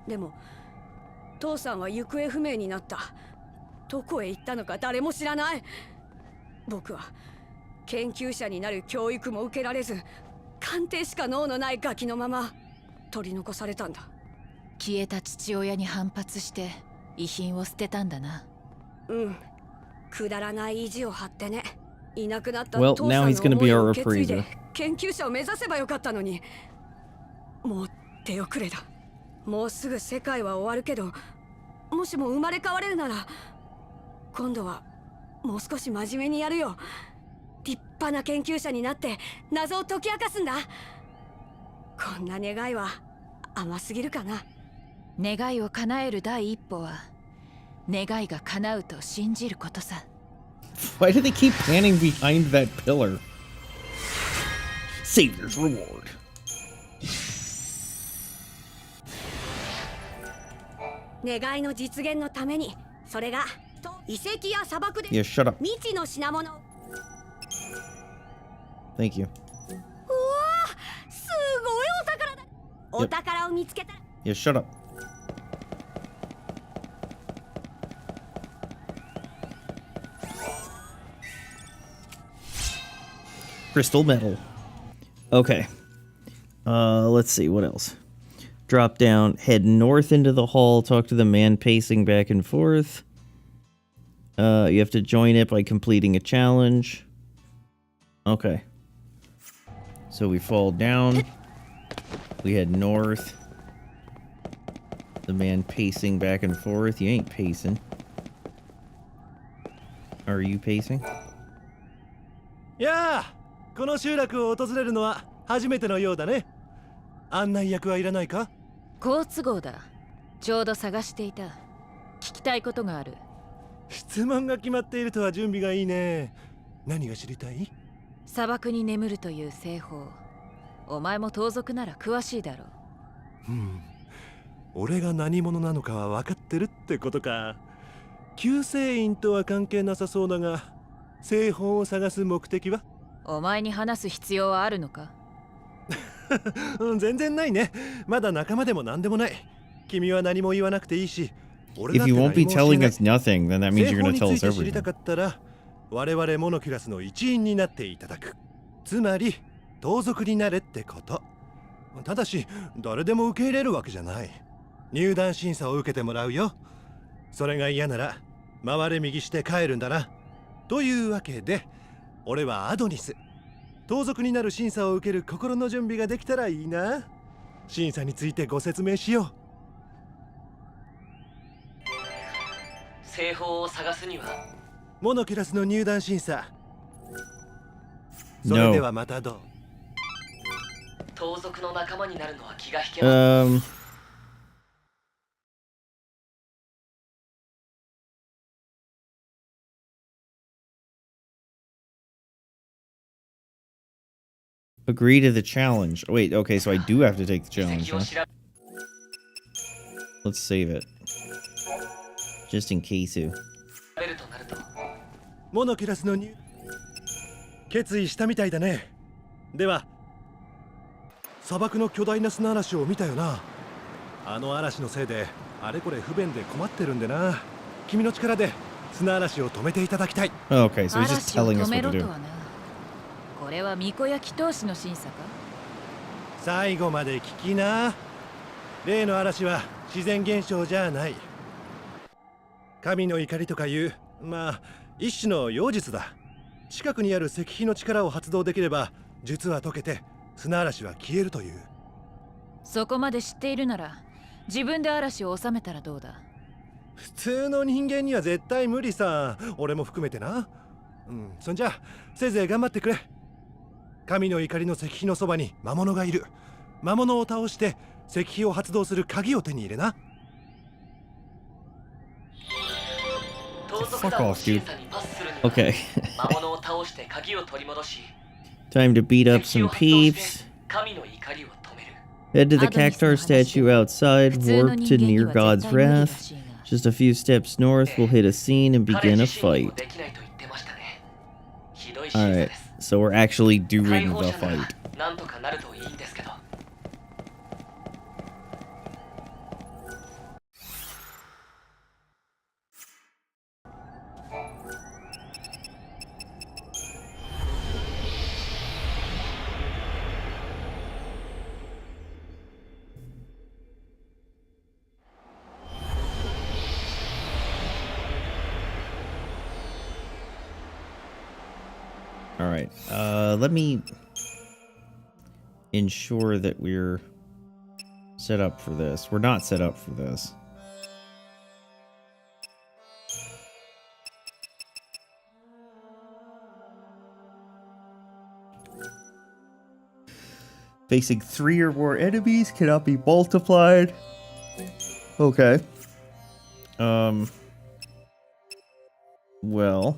でも父さんは行方不明になった。どこへ行ったのか誰も知らない。僕は研究者になる教育も受けられず、鑑定しか能のないガキのまま取り残されたんだ。消えた父親に反発して遺品を捨てたんだな。うん、くだらない意地を張ってね。いなくなった父 Well, さ now ん he's の gonna 思 be い our を受け継い appraiser. で研究者を目指せばよかったのに。もう手遅れだ。もうすぐ世界は終わるけど、もしも生まれ変われるなら今度はもう少し真面目にやるよ。立派な研究者になって謎を解き明かすんだ。こんな願いは甘すぎるかな。願いを叶える第一歩は願いが叶うと信じることさ。Why do they keep panning behind that pillar? Savior's reward. 願いの実現のために、それが遺跡や砂漠で Yeah, shut up. 未知の品物。Thank you. うわー、すごいお宝だ。お宝を見つけたら Yeah, shut up. Crystal metal. Okay. Let's see, what else? Drop down, head north into the hall, talk to the man pacing back and forth. You have to join it by completing a challenge. Okay. So we fall down. We head north. The man pacing back and forth. You ain't pacing. Are you pacing? やあ、この集落を訪れるのは初めてのようだね。案内役はいらないか？好都合だ。ちょうど探していた。聞きたいことがある。質問が決まっているとは準備がいいね。何が知りたい？砂漠に眠るという製法。お前も盗賊なら詳しいだろう。俺が何者なのかは分かってるってことか。救世院とは関係なさそうだが、製法を探す目的は？お前に話す必要はあるのか？全然ないね。まだ仲間でも何でもない。君は何も言わなくていいし、 If you won't be telling us nothing, then that means you're going to tell us 知りた everything. かったら我々モノキュラスの一員になっていただく。つまり盗賊になれってこと。ただし誰でも受け入れるわけじゃない。入団審査を受けてもらうよ。それが嫌なら回れ右して帰るんだな。というわけで俺はアドニス。盗賊になる審査を受ける心の準備ができたらいいな。審査についてご説明しよう。製法を探すにはモノキュラスの入団審査。それではまたどう？盗賊の仲間になるのは気が引けます。Agree to the challenge. Wait, okay, so I do have to take the challenge, huh? Let's save it. Just in case you. モノキュラスの決意したみたいだね。では砂漠の巨大な砂嵐を見たよな。あの嵐のせいであれこれ不便で困ってるんでな。君の力で砂嵐を止めていただきたい。 Okay, so he's just telling us what to do. これは巫女焼き闘士の審査か？最後まで聞きな。例の嵐は自然現象じゃない。神の怒りとかいうまあ一種の妖術だ。近くにある石碑の力を発動できれば術は解けて砂嵐は消えるという。そこまで知っているなら自分で嵐を収めたらどうだ？普通の人間には絶対無理さ。俺も含めてな。そんじゃせいぜい頑張ってくれ。神の怒りの石碑のそばに魔物がいる。魔物を倒して石碑を発動する鍵を手に入れな。Fuck off, dude. Okay. 魔物を倒して鍵を取り戻し Time to beat up some peeps. 神の怒りを止める。 Head to the Cactar statue outside, warp to near God's wrath. Just a few steps north, we'll hit a scene and begin a fight. Alright, so we're actually doing the fight. なんとかなるといいんですけど。Alright, let me ensure that we're set up for this. We're not set up for this. Facing 3 or more enemies cannot be multiplied. Okay. Well.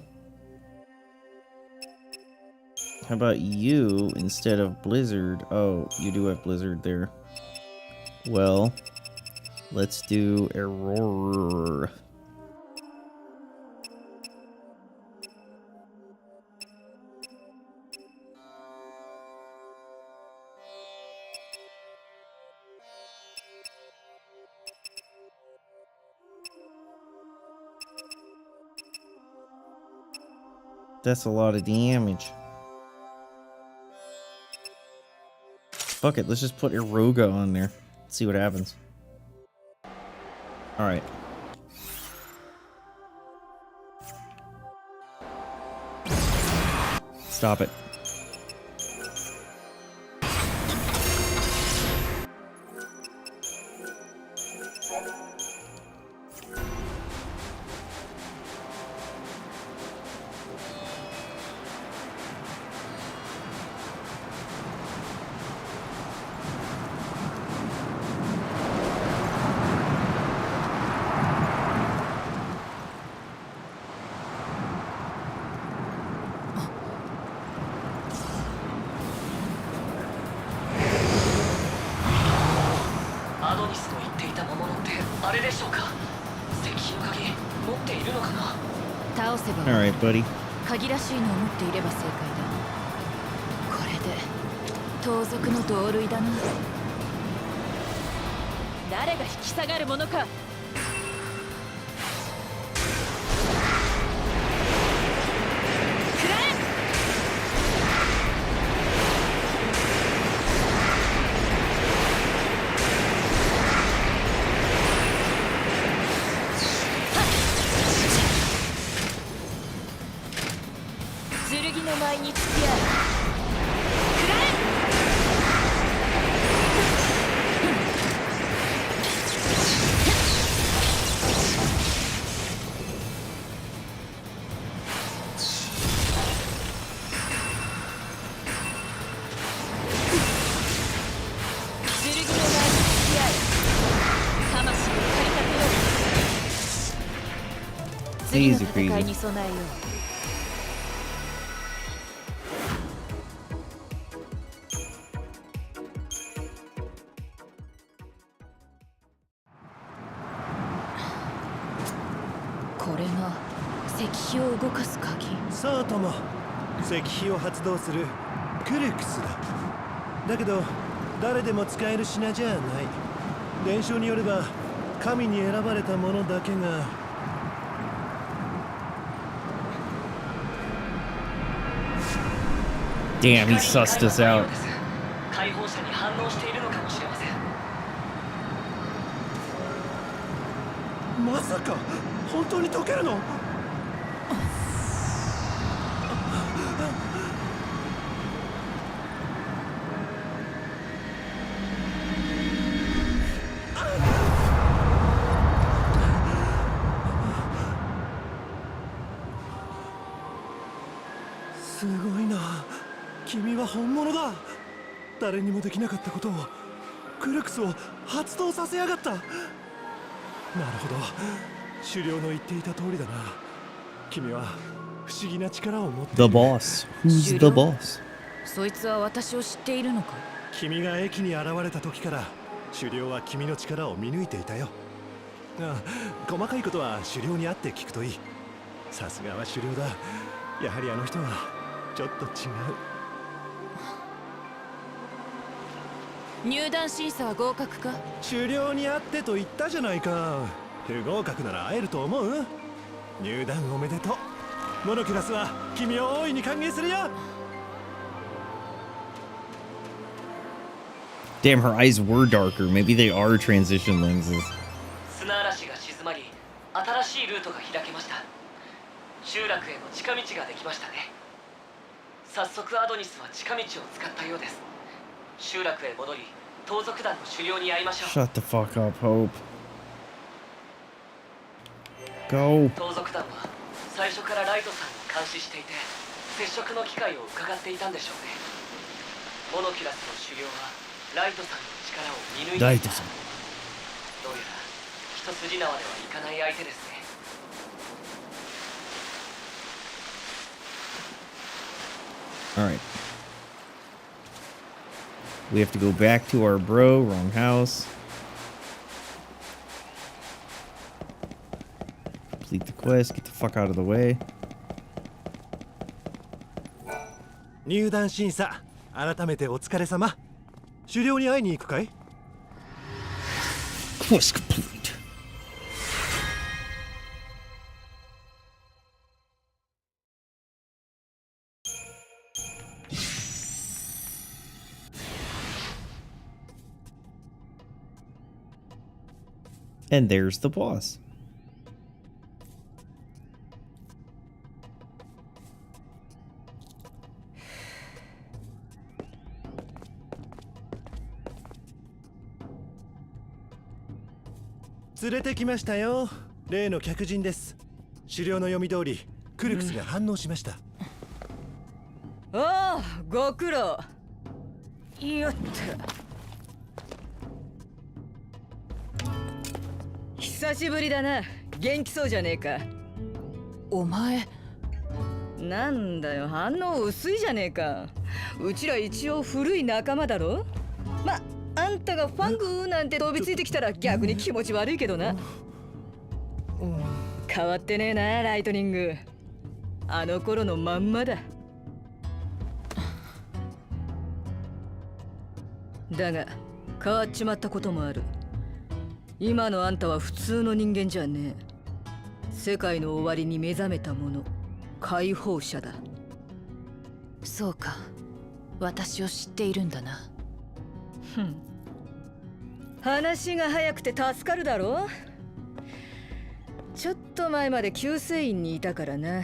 How about you instead of Blizzard? Oh, you do have Blizzard there. Well, let's do Error. That's a lot of damage. Fuck it, let's just put Eroga on there. Let's see what happens. Alright. Stop it. Alright, buddy. 鍵らしいのを持っていれば正解だ。これで盗賊の同類だな。誰が引き下がるものか。剣の前に付き合う。くらえ。剣の前に付き合う。魂を駆り立てよう。次の戦いに備えよう。これが石碑を動かす鍵。そうとも、石碑を発動するクルクスだ。だけど誰でも使える品じゃない。伝承によれば神に選ばれた者だけが。Damn, he sussed us out. 解放者に反応しているのかもしれません。まさか本当に解けるの？すごいな。君は本物だ。誰にもできなかったことをクルクスを発動させやがった。なるほど。狩猟の言っていた通りだな。君は不思議な力を持っている。 The boss. Who's the boss? そいつは私を知っているのか。君が駅に現れた時から狩猟は君の力を見抜いていたよ。ああ、細かいことは狩猟に会って聞くといい。さすがは狩猟だ。やはりあの人はちょっと違う。入団審査は合格か？狩猟に会ってと言ったじゃないか。不合格なら会えると思う？入団おめでとう。モノキュラスは君を大いに歓迎するよ。Damn, her eyes were darker. Maybe they are transition lenses. 砂嵐が静まり、新しいルートが開けました。集落への近道ができましたね。早速アドニスは近道を使ったようです。集落へ戻り、盗賊団の狩猟に会いましょう。 Shut the fuck up, Hope. Go. 盗賊団は最初からライトさんを監視していて、接触の機会を伺っていたんでしょうね。モノキュラスの狩猟はライトさんの力を見抜いていた。ライトさん。どうやら一筋縄ではいかない相手ですね。Alright. We have to go back to our bro. Wrong house. Complete the quest. Get the fuck out of the way. 入団審査、改めてお疲れ様。狩猟に会いに行くかい？ Quest complete. And there's the boss. Let's get you. 例の客人です。狩猟の読み通り、クルクスが反応しました。ああ、ご苦労。よっと。久しぶりだな。元気そうじゃねえか。お前。なんだよ、反応薄いじゃねえか。うちら一応古い仲間だろ。ま、あんたがファングなんて飛びついてきたら逆に気持ち悪いけどな。変わってねえな、ライトニング。あの頃のまんまだ。だが変わっちまったこともある。今のあんたは普通の人間じゃねえ。世界の終わりに目覚めた者、解放者だ。そうか、私を知っているんだな。ふん。話が早くて助かるだろ。ちょっと前まで救世院にいたからな。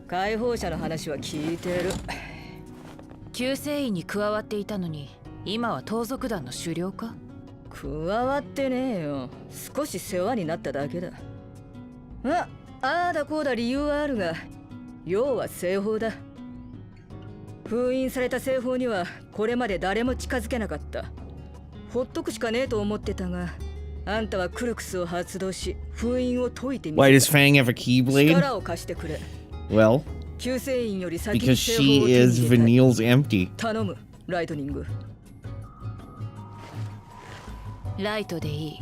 解放者の話は聞いてる。救世院に加わっていたのに、今は盗賊団の狩猟か？加わってねえよ。少し世話になっただけだ。ああだこうだ理由はあるが、要は西方だ。封印された西方にはこれまで誰も近づけなかった。ほっとくしかねえと思ってたが、あんたはクルクスを発動し封印を解いてみせた。 Why does Fang have a keyblade? 力を貸してくれ。 Well, 救世院より先に because 西方を she 手に is 入れたい。 Vanille's empty. 頼む、ライトニング。ライトでいい。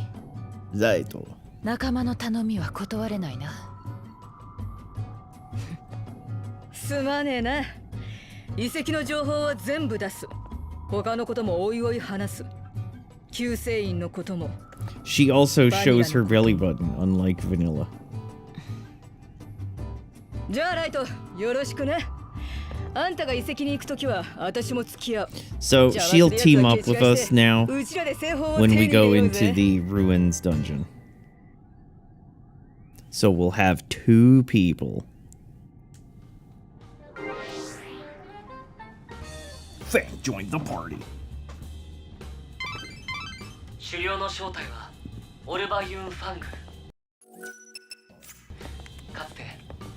ライト。仲間の頼みは断れないな。すまねえな。遺跡の情報は全部出す。他のこともおいおい話す。救世院のことも。 She also shows her belly button, unlike Vanilla. じゃあライト、よろしくね。あんたが遺跡に行くときは私も付き合う。 So she'll team up with us now when we go into the ruins dungeon. So we'll have 2 people. Fang joined the party. 狩猟の正体はオルバユン・ファング。かつて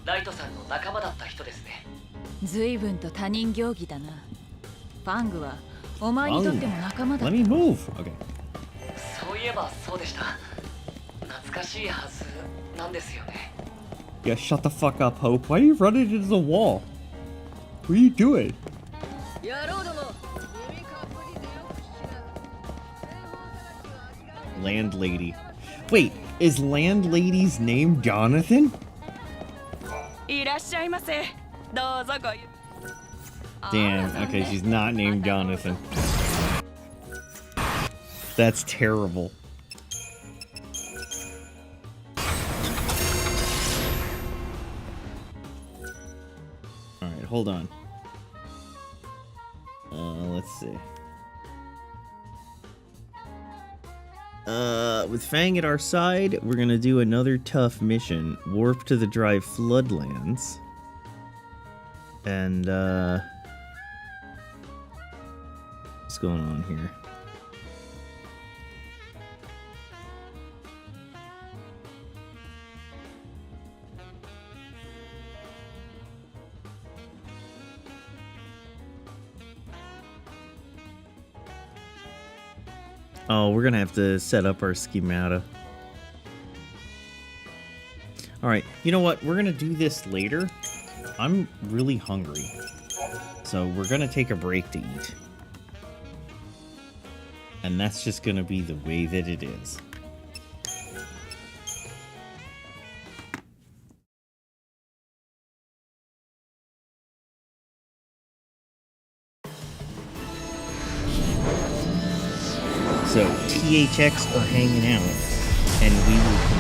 ライトさんの仲間だった人ですね。随分と他人行儀だな。ファングはお前にとっても仲間だ。 Let me move. Okay. そういえばそうでした。懐かしいはずなんですよね。 Yeah, shut the fuck up, Hope. Why are you running into the wall? What are you doing? Landlady. Wait, is Landlady's name Jonathan? いらっしゃいませ。どうぞごゆ。 Damn, okay, she's not named Jonathan. That's terrible. Alright, hold on. Let's see. With Fang at our side, we're gonna do another tough mission. Warp to the dry floodlands. And, going on here? Oh, we're gonna have to set up our schemata. Alright, you know what? We're gonna do this later. I'm really hungry. So we're gonna take a break to eat. And that's just gonna be the way that it is. So THX are hanging out, and we will